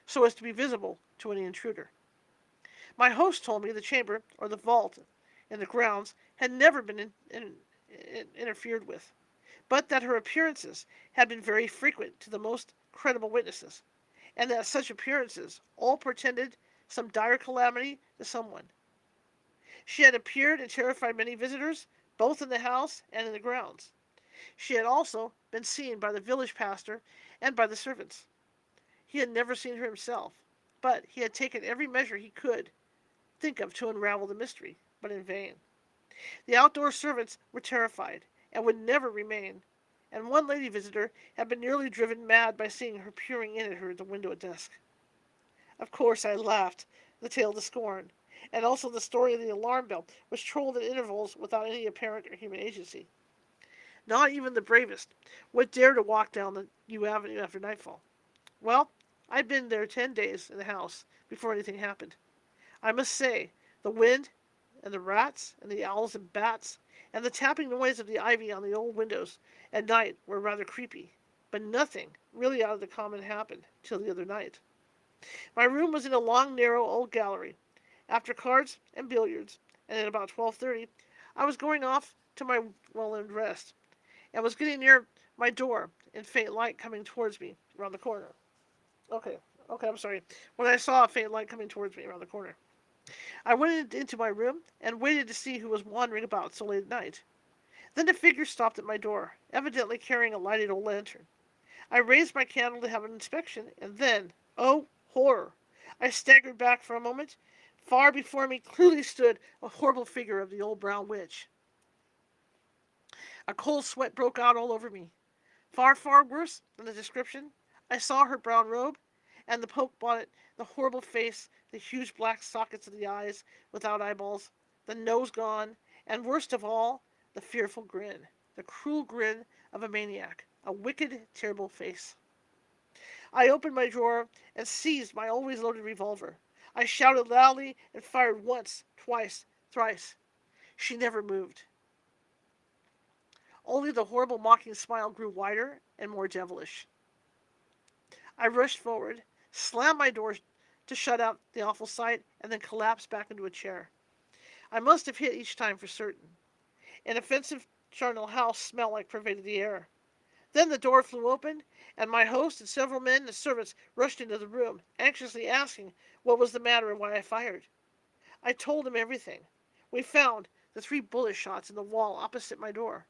Speaker 1: so as to be visible to any intruder. My host told me the chamber, or the vault, in the grounds had never been interfered with, but that her appearances had been very frequent to the most credible witnesses, and that such appearances all portended some dire calamity to someone. She had appeared and terrified many visitors, both in the house and in the grounds. She had also been seen by the village pastor and by the servants. He had never seen her himself, but he had taken every measure he could think of to unravel the mystery, but in vain. The outdoor servants were terrified, and would never remain, and one lady visitor had been nearly driven mad by seeing her peering in at her at the window at dusk. Of course I laughed the tale to scorn, and also the story of the alarm bell, which trolled at intervals without any apparent or human agency. Not even the bravest would dare to walk down the New Avenue after nightfall. Well, I'd been there 10 days in the house before anything happened. I must say, the wind, and the rats, and the owls and bats, and the tapping noise of the ivy on the old windows at night were rather creepy, but nothing really out of the common happened till the other night. My room was in a long, narrow old gallery. After cards and billiards, and at about 12:30, I was going off to my well-earned rest, and was getting near my door in faint light coming towards me around the corner. Okay, I'm sorry. When I saw a faint light coming towards me around the corner, I went into my room and waited to see who was wandering about so late at night. Then a figure stopped at my door, evidently carrying a lighted old lantern. I raised my candle to have an inspection, and then, oh, horror! I staggered back for a moment. Far before me clearly stood a horrible figure of the old brown witch. A cold sweat broke out all over me. Far, far worse than the description, I saw her brown robe, and the poke bonnet, the horrible face, the huge black sockets of the eyes without eyeballs, the nose gone, and worst of all, the fearful grin, the cruel grin of a maniac, a wicked, terrible face. I opened my drawer and seized my always loaded revolver. I shouted loudly and fired once, twice, thrice. She never moved. Only the horrible mocking smile grew wider and more devilish. I rushed forward, slammed my door to shut out the awful sight, and then collapsed back into a chair. I must have hit each time for certain. An offensive charnel house smell like pervaded the air. Then the door flew open, and my host and several men and servants rushed into the room, anxiously asking what was the matter and why I fired. I told them everything. We found the 3 bullet shots in the wall opposite my door.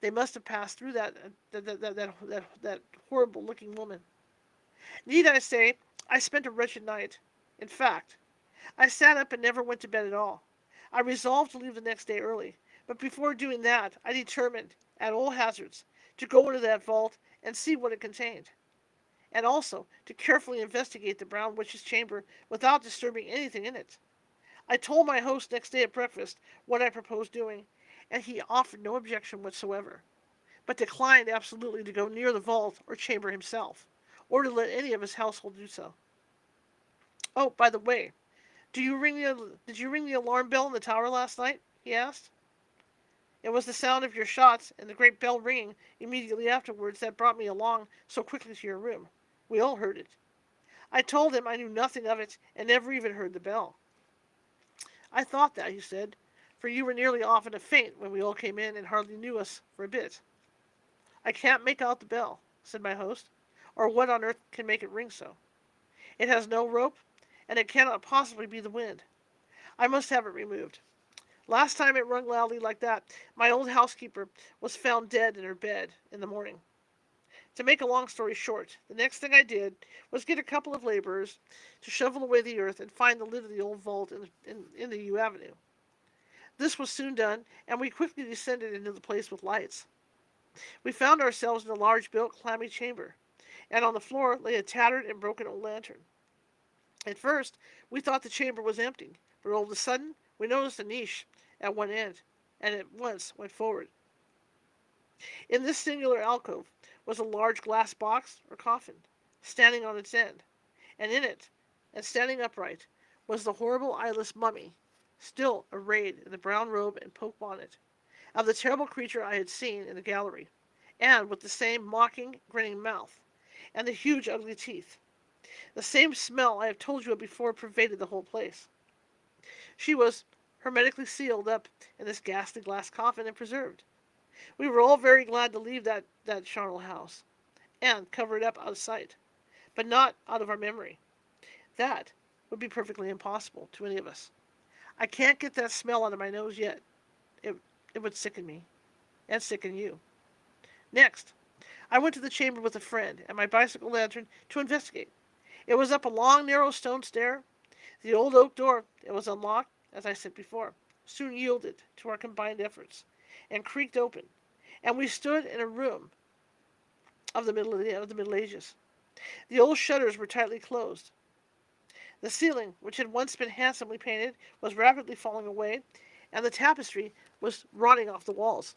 Speaker 1: They must have passed through that horrible-looking woman. Need I say, I spent a wretched night. In fact, I sat up and never went to bed at all. I resolved to leave the next day early, but before doing that, I determined, at all hazards, to go into that vault and see what it contained, and also to carefully investigate the Brown Witch's chamber without disturbing anything in it. I told my host next day at breakfast what I proposed doing, and he offered no objection whatsoever, but declined absolutely to go near the vault or chamber himself, or to let any of his household do so. Oh, by the way, did you ring the alarm bell in the tower last night? He asked. It was the sound of your shots and the great bell ringing immediately afterwards that brought me along so quickly to your room. We all heard it. I told him I knew nothing of it and never even heard the bell. I thought that, he said, for you were nearly off in a faint when we all came in and hardly knew us for a bit. I can't make out the bell, said my host, or what on earth can make it ring so. It has no rope, and it cannot possibly be the wind. I must have it removed. Last time it rung loudly like that, my old housekeeper was found dead in her bed in the morning. To make a long story short, the next thing I did was get a couple of laborers to shovel away the earth and find the lid of the old vault in the Yew Avenue. This was soon done, and we quickly descended into the place with lights. We found ourselves in a large built, clammy chamber, and on the floor lay a tattered and broken old lantern. At first, we thought the chamber was empty, but all of a sudden, we noticed a niche at one end, and at once went forward. In this singular alcove was a large glass box or coffin, standing on its end, and in it, and standing upright, was the horrible eyeless mummy, still arrayed in the brown robe and poke bonnet, of the terrible creature I had seen in the gallery, and with the same mocking, grinning mouth, and the huge, ugly teeth. The same smell I have told you of before pervaded the whole place. She was hermetically sealed up in this ghastly glass coffin and preserved. We were all very glad to leave that charnel house and cover it up out of sight, but not out of our memory. That would be perfectly impossible to any of us. I can't get that smell out of my nose yet. It, it would sicken me, and sicken you. Next, I went to the chamber with a friend and my bicycle lantern to investigate. It was up a long, narrow stone stair. The old oak door, it was unlocked, as I said before, soon yielded to our combined efforts, and creaked open, and we stood in a room of the Middle Ages. The old shutters were tightly closed. The ceiling, which had once been handsomely painted, was rapidly falling away, and the tapestry was rotting off the walls.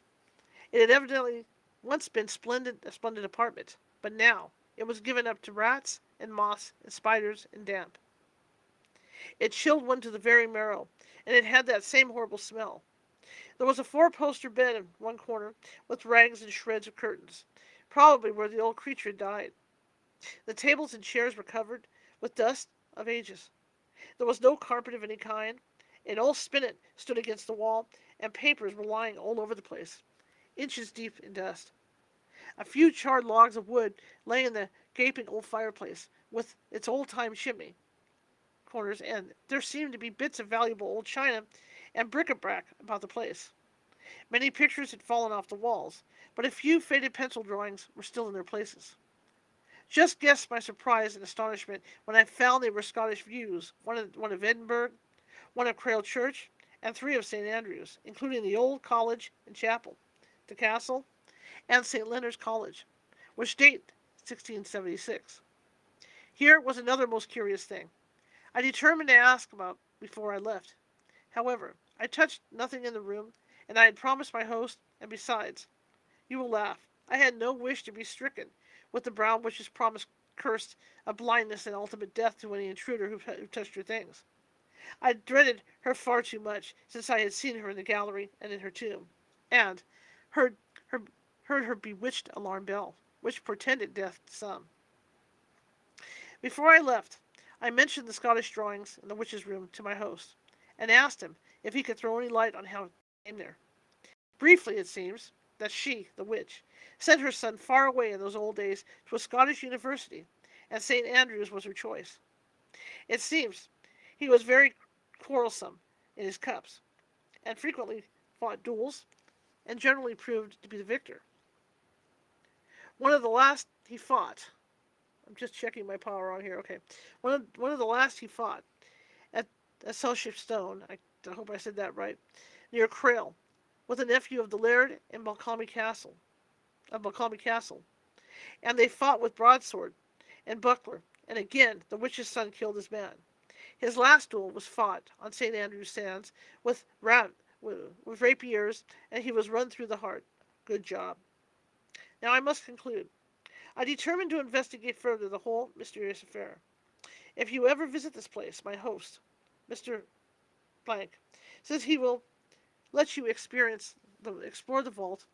Speaker 1: It had evidently once been a splendid apartment, but now it was given up to rats and moths and spiders and damp. It chilled one to the very marrow, and it had that same horrible smell. There was a four-poster bed in one corner, with rags and shreds of curtains, probably where the old creature had died. The tables and chairs were covered with dust of ages. There was no carpet of any kind. An old spinet stood against the wall, and papers were lying all over the place, inches deep in dust. A few charred logs of wood lay in the gaping old fireplace, with its old-time chimney corners, and there seemed to be bits of valuable old china and bric-a-brac about the place. Many pictures had fallen off the walls, but a few faded pencil drawings were still in their places. Just guess my surprise and astonishment when I found they were Scottish views, one of Edinburgh, one of Crail Church, and three of St. Andrews, including the old college and chapel, the castle, and St. Leonard's College, which date 1676. Here was another most curious thing I determined to ask about before I left. However, I touched nothing in the room, and I had promised my host, and besides, you will laugh, I had no wish to be stricken with the brown witch's promised curse of blindness and ultimate death to any intruder who touched her things. I dreaded her far too much, since I had seen her in the gallery and in her tomb, and heard her, heard her bewitched alarm bell, which portended death to some. Before I left, I mentioned the Scottish drawings in the witch's room to my host, and asked him if he could throw any light on how it came there. Briefly, it seems that she, the witch, sent her son far away in those old days to a Scottish university, and St. Andrews was her choice. It seems he was very quarrelsome in his cups, and frequently fought duels, and generally proved to be the victor. One of the last he fought, I'm just checking my power on here, okay. One of the last he fought at Selship Stone, I hope I said that right, near Crail, with a nephew of the Laird in Balcombe Castle, and they fought with broadsword and buckler, and again the witch's son killed his man. His last duel was fought on St. Andrew's Sands with rapiers, and he was run through the heart. Good job. Now I must conclude. I determined to investigate further the whole mysterious affair. If you ever visit this place, my host, Mr. Blank, says he will let you explore the vault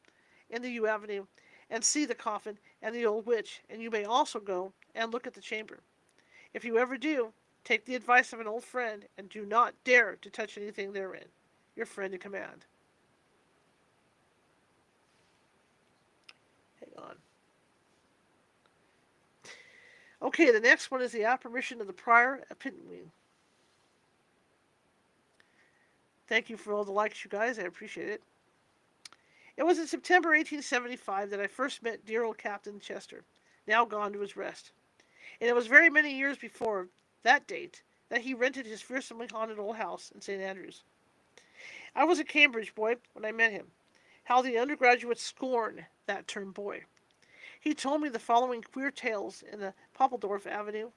Speaker 1: in the Yew Avenue and see the coffin and the old witch, and you may also go and look at the chamber. If you ever do, take the advice of an old friend and do not dare to touch anything therein. Your friend in command. Hang on. Okay, the next one is the apparition of the prior Epitome. Thank you for all the likes, you guys. I appreciate it. It was in September 1875 that I first met dear old Captain Chester, now gone to his rest. And it was very many years before that date that he rented his fearsomely haunted old house in St. Andrews. I was a Cambridge boy when I met him. How the undergraduates scorn that term boy. He told me the following queer tales in the Poppledorf Avenue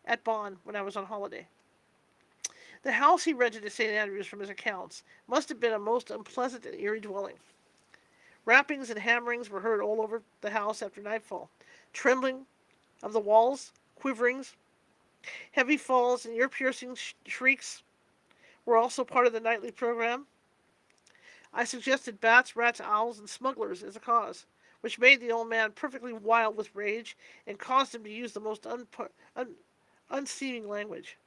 Speaker 1: at Bonn when I was on holiday. The house he rented at St. Andrews, from his accounts, must have been a most unpleasant and eerie dwelling. Rappings and hammerings were heard all over the house after nightfall. Trembling of the walls, quiverings, heavy falls, and ear-piercing shrieks were also part of the nightly program. I suggested bats, rats, owls, and smugglers as a cause, which made the old man perfectly wild with rage and caused him to use the most unseeming language.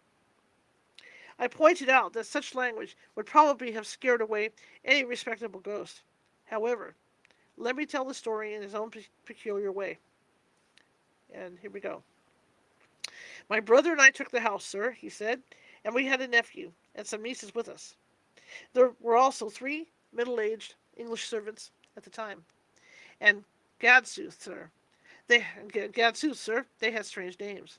Speaker 1: I pointed out that such language would probably have scared away any respectable ghost. However, let me tell the story in his own peculiar way. And here we go. My brother and I took the house, sir, he said, and we had a nephew and some nieces with us. There were also 3 middle-aged English servants at the time. And gadsooth, sir, they had strange names.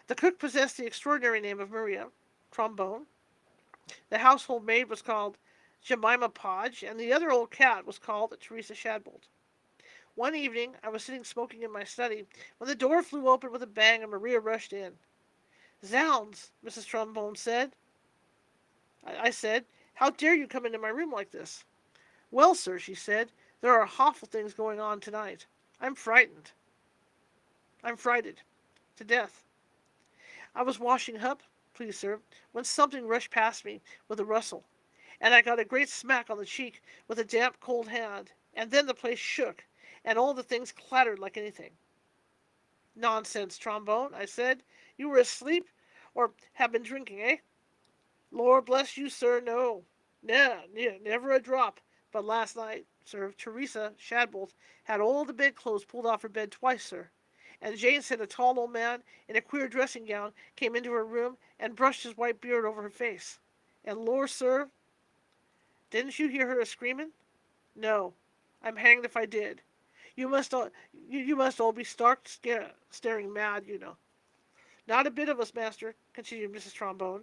Speaker 1: The cook possessed the extraordinary name of Maria Trombone. The household maid was called Jemima Podge, and the other old cat was called Teresa Shadbolt. One evening I was sitting smoking in my study when the door flew open with a bang and Maria rushed in. Zounds, Mrs. Trombone said. I said, how dare you come into my room like this? Well, sir, she said, there are awful things going on tonight. I'm frightened. I'm frightened to death. I was washing up, please, sir, when something rushed past me with a rustle, and I got a great smack on the cheek with a damp, cold hand, and then the place shook, and all the things clattered like anything. Nonsense, Trombone, I said. You were asleep, or have been drinking, eh? Lord bless you, sir, no. Never a drop. But last night, sir, Teresa Shadbolt had all the bedclothes pulled off her bed twice, sir. And Jane said a tall old man in a queer dressing gown came into her room and brushed his white beard over her face. And Lord, sir, didn't you hear her a-screaming? No, I'm hanged if I did. You must all be stark staring mad, you know. Not a bit of us, master, continued Mrs. Trombone.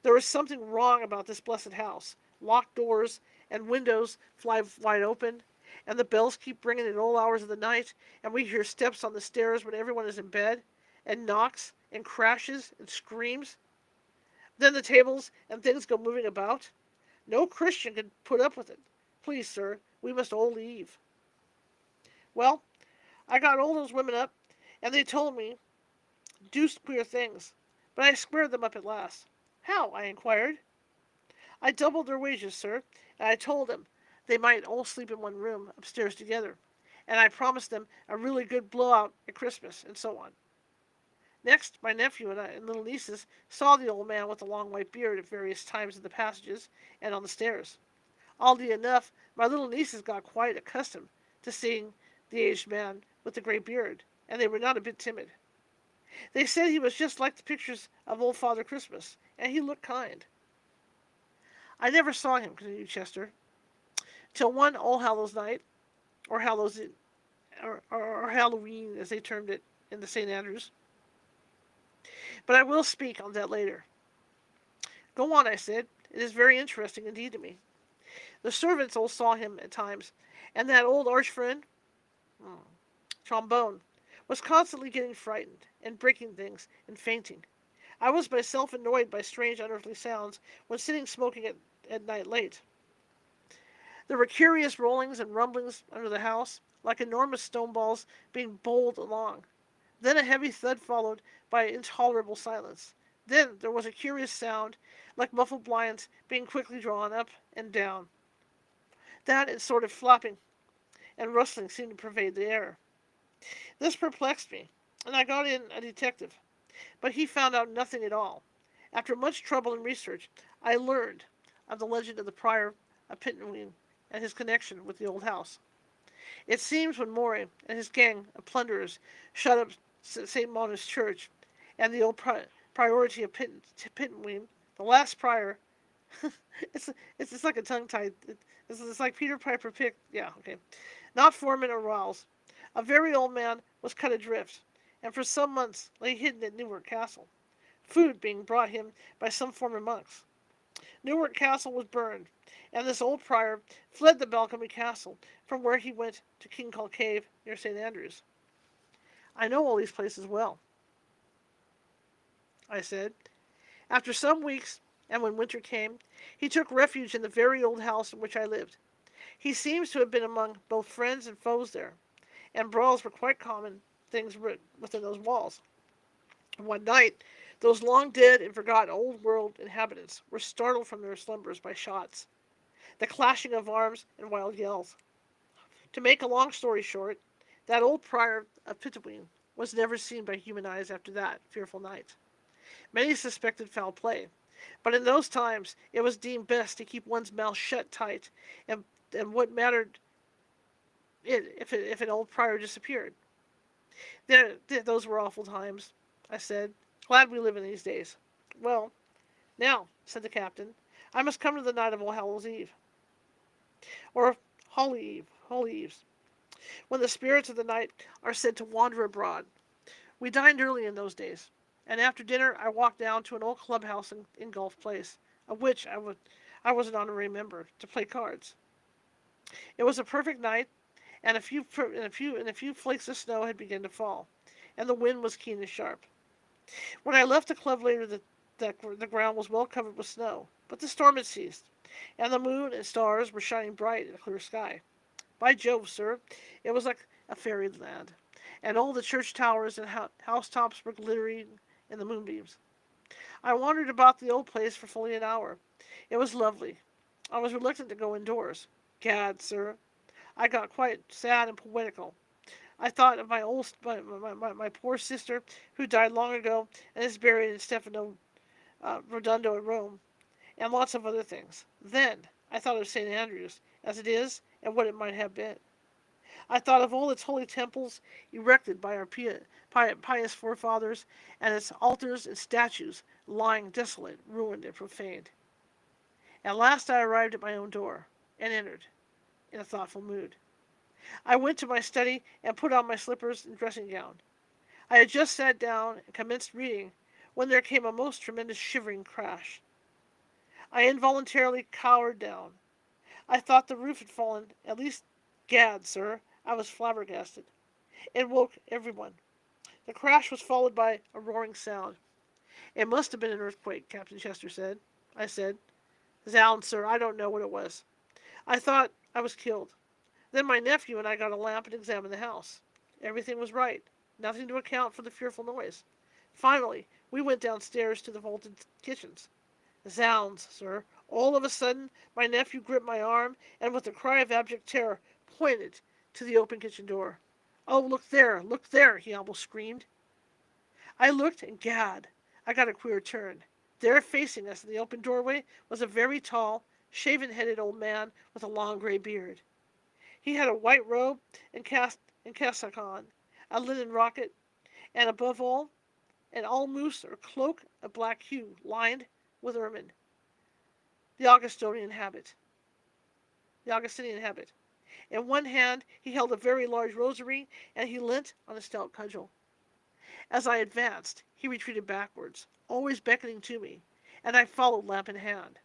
Speaker 1: There is something wrong about this blessed house. Locked doors and windows fly wide open, and the bells keep ringing at all hours of the night, and we hear steps on the stairs when everyone is in bed, and knocks, and crashes, and screams. Then the tables and things go moving about. No Christian can put up with it. Please, sir, we must all leave. Well, I got all those women up, and they told me deuced queer things, but I squared them up at last. How? I inquired. I doubled their wages, sir, and I told them they might all sleep in one room upstairs together, and I promised them a really good blowout at Christmas, and so on. Next, my nephew and I and little nieces saw the old man with the long white beard at various times in the passages and on the stairs. Oddly enough, my little nieces got quite accustomed to seeing the aged man with the grey beard, and they were not a bit timid. They said he was just like the pictures of old Father Christmas, and he looked kind. I never saw him, continued Chester, till one All Hallows night, or or Halloween, as they termed it in the St. Andrews. But I will speak on that later. Go on, I said. It is very interesting indeed to me. The servants all saw him at times, and that old arch-friend, Trombone, was constantly getting frightened, and breaking things, and fainting. I was myself annoyed by strange unearthly sounds when sitting smoking at night late. There were curious rollings and rumblings under the house, like enormous stone balls being bowled along. Then a heavy thud followed by intolerable silence. Then there was a curious sound, like muffled blinds being quickly drawn up and down. That and sort of flapping and rustling seemed to pervade the air. This perplexed me, and I got in a detective, but he found out nothing at all. After much trouble and research, I learned of the legend of the prior of Pittenweem and his connection with the old house. It seems when Moray and his gang of plunderers shut up St. Moni's Church and the old priority of Pittenweem, the last prior, it's like a tongue-tied, it's like Peter Piper picked, yeah, okay, not Foreman or Rawls. A very old man was cut adrift, and for some months lay hidden at Newark Castle, food being brought him by some former monks. Newark Castle was burned, and this old prior fled the Balcony Castle, from where he went to Kingcall Cave near St. Andrews. I know all these places well, I said. After some weeks, and when winter came, he took refuge in the very old house in which I lived. He seems to have been among both friends and foes there, and brawls were quite common things within those walls. One night, those long dead and forgotten old world inhabitants were startled from their slumbers by shots, the clashing of arms, and wild yells. To make a long story short, that old prior of Pittenweem was never seen by human eyes after that fearful night. Many suspected foul play, But in those times it was deemed best to keep one's mouth shut tight, and what mattered if an old prior disappeared. Those were awful times, I said. Glad we live in these days. Well, now, said the captain, I must come to the night of All Hallows Eve, or Holy Eves, when the spirits of the night are said to wander abroad. We dined early in those days, and after dinner I walked down to an old clubhouse in Gulf Place, of which I was an honorary member, to play cards. It was a perfect night, and a few flakes of snow had begun to fall, and the wind was keen and sharp. When I left the club later, the ground was well covered with snow, but the storm had ceased, and the moon and stars were shining bright in a clear sky. By Jove, sir, it was like a fairyland, and all the church towers and housetops were glittering in the moonbeams. I wandered about the old place for fully an hour. It was lovely. I was reluctant to go indoors. Gad, sir, I got quite sad and poetical. I thought of my poor sister, who died long ago and is buried in Stefano Rodondo at Rome, and lots of other things. Then I thought of St. Andrew's, as it is, and what it might have been. I thought of all its holy temples erected by our pious forefathers, and its altars and statues lying desolate, ruined, and profaned. At last I arrived at my own door, and entered, in a thoughtful mood. I went to my study and put on my slippers and dressing gown. I had just sat down and commenced reading when there came a most tremendous shivering crash. I involuntarily cowered down. I thought the roof had fallen. At least, gad, sir, I was flabbergasted. It woke everyone. The crash was followed by a roaring sound. It must have been an earthquake, Captain Chester said. I said, Zounds, sir, I don't know what it was. I thought I was killed. Then my nephew and I got a lamp and examined the house. Everything was right. Nothing to account for the fearful noise. Finally, we went downstairs to the vaulted kitchens. Zounds, sir, all of a sudden my nephew gripped my arm and with a cry of abject terror pointed to the open kitchen door. Oh, look there, he almost screamed. I looked, and gad, I got a queer turn. There facing us in the open doorway was a very tall, shaven-headed old man with a long gray beard. He had a white robe and cassock on, a linen rocket, and above all, an almouse or cloak of black hue, lined with ermine, the Augustinian habit. In one hand he held a very large rosary, and he leant on a stout cudgel. As I advanced, he retreated backwards, always beckoning to me, and I followed lamp in hand.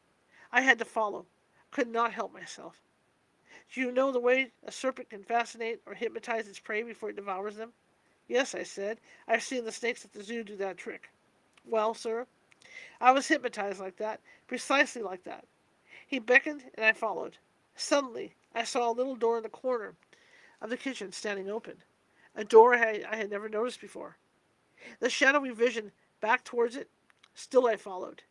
Speaker 1: I had to follow, could not help myself. Do you know the way a serpent can fascinate or hypnotize its prey before it devours them? Yes, I said. I've seen the snakes at the zoo do that trick. Well, sir, I was hypnotized like that, precisely like that. He beckoned, and I followed. Suddenly, I saw a little door in the corner of the kitchen standing open, a door I had never noticed before. The shadowy vision backed towards it. Still I followed.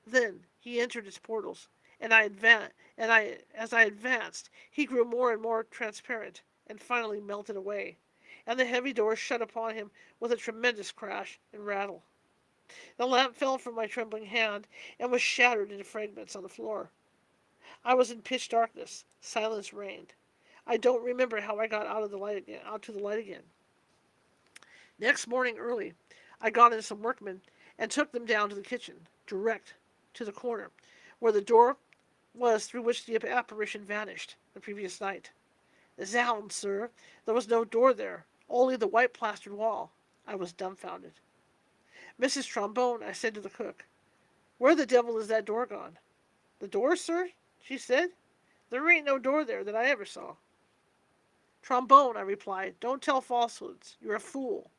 Speaker 1: Then he entered its portals, and as I advanced, he grew more and more transparent, and finally melted away, and the heavy door shut upon him with a tremendous crash and rattle. The lamp fell from my trembling hand, and was shattered into fragments on the floor. I was in pitch darkness. Silence reigned. I don't remember how I got out to the light again. Next morning early, I got in some workmen and took them down to the kitchen, direct to the corner, where the door was through which the apparition vanished the previous night. Zounds, sir, there was no door there, only the white plastered wall. I was dumbfounded. Mrs. Trombone, I said to the cook, where the devil is that door gone? The door, sir? She said. There ain't no door there that I ever saw. Trombone, I replied, don't tell falsehoods. You're a fool.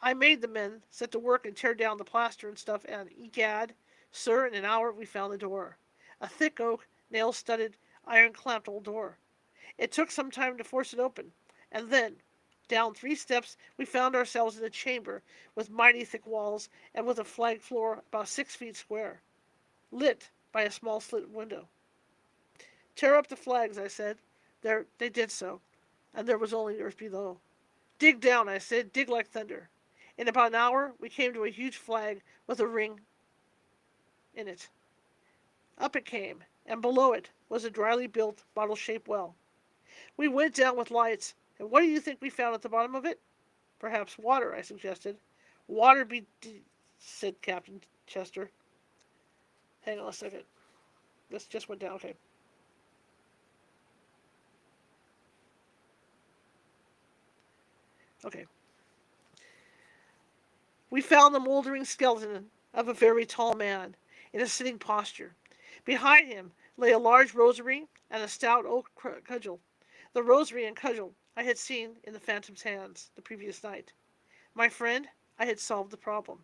Speaker 1: I made the men set to work and tear down the plaster and stuff, and egad, sir, in an hour we found the door. A thick oak, nail-studded, iron-clamped old door. It took some time to force it open, and then, down 3 steps, we found ourselves in a chamber with mighty thick walls and with a flagged floor about 6 feet square, lit by a small slit window. Tear up the flags, I said. They did so, and there was only earth below. Dig down, I said, dig like thunder. In about an hour, we came to a huge flag with a ring in it. Up it came, and below it was a dryly built, bottle-shaped well. We went down with lights, and what do you think we found at the bottom of it? Perhaps water, I suggested. Water be said Captain Chester. Hang on a second. This just went down. Okay. Okay. We found the moldering skeleton of a very tall man in a sitting posture. Behind him lay a large rosary and a stout oak cudgel. The rosary and cudgel I had seen in the phantom's hands the previous night. My friend, I had solved the problem.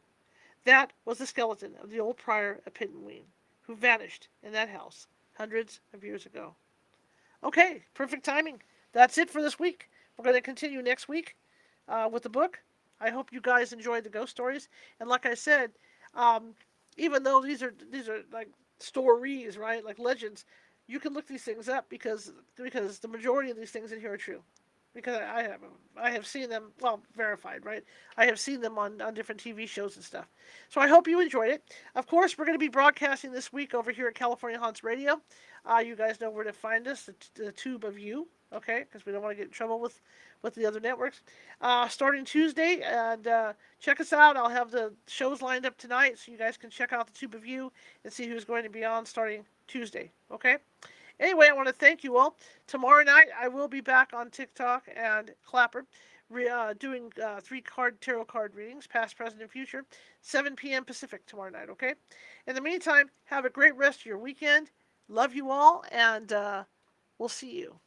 Speaker 1: That was the skeleton of the old prior of Pittenweem, who vanished in that house hundreds of years ago. Okay, perfect timing. That's it for this week. We're going to continue next week with the book. I hope you guys enjoyed the ghost stories. And like I said, um, even though these are like stories, right, like legends, you can look these things up because the majority of these things in here are true. Because I have seen them, well, verified, right? I have seen them on different TV shows and stuff. So I hope you enjoyed it. Of course, we're going to be broadcasting this week over here at California Haunts Radio. You guys know where to find us, the Tube of You, okay? Because we don't want to get in trouble with the other networks. Starting Tuesday, and check us out. I'll have the shows lined up tonight, so you guys can check out the Tube of You and see who's going to be on starting Tuesday, okay? Anyway, I want to thank you all. Tomorrow night, I will be back on TikTok and Clapper doing 3 tarot card readings, past, present, and future, 7 p.m. Pacific tomorrow night, okay? In the meantime, have a great rest of your weekend. Love you all, and we'll see you.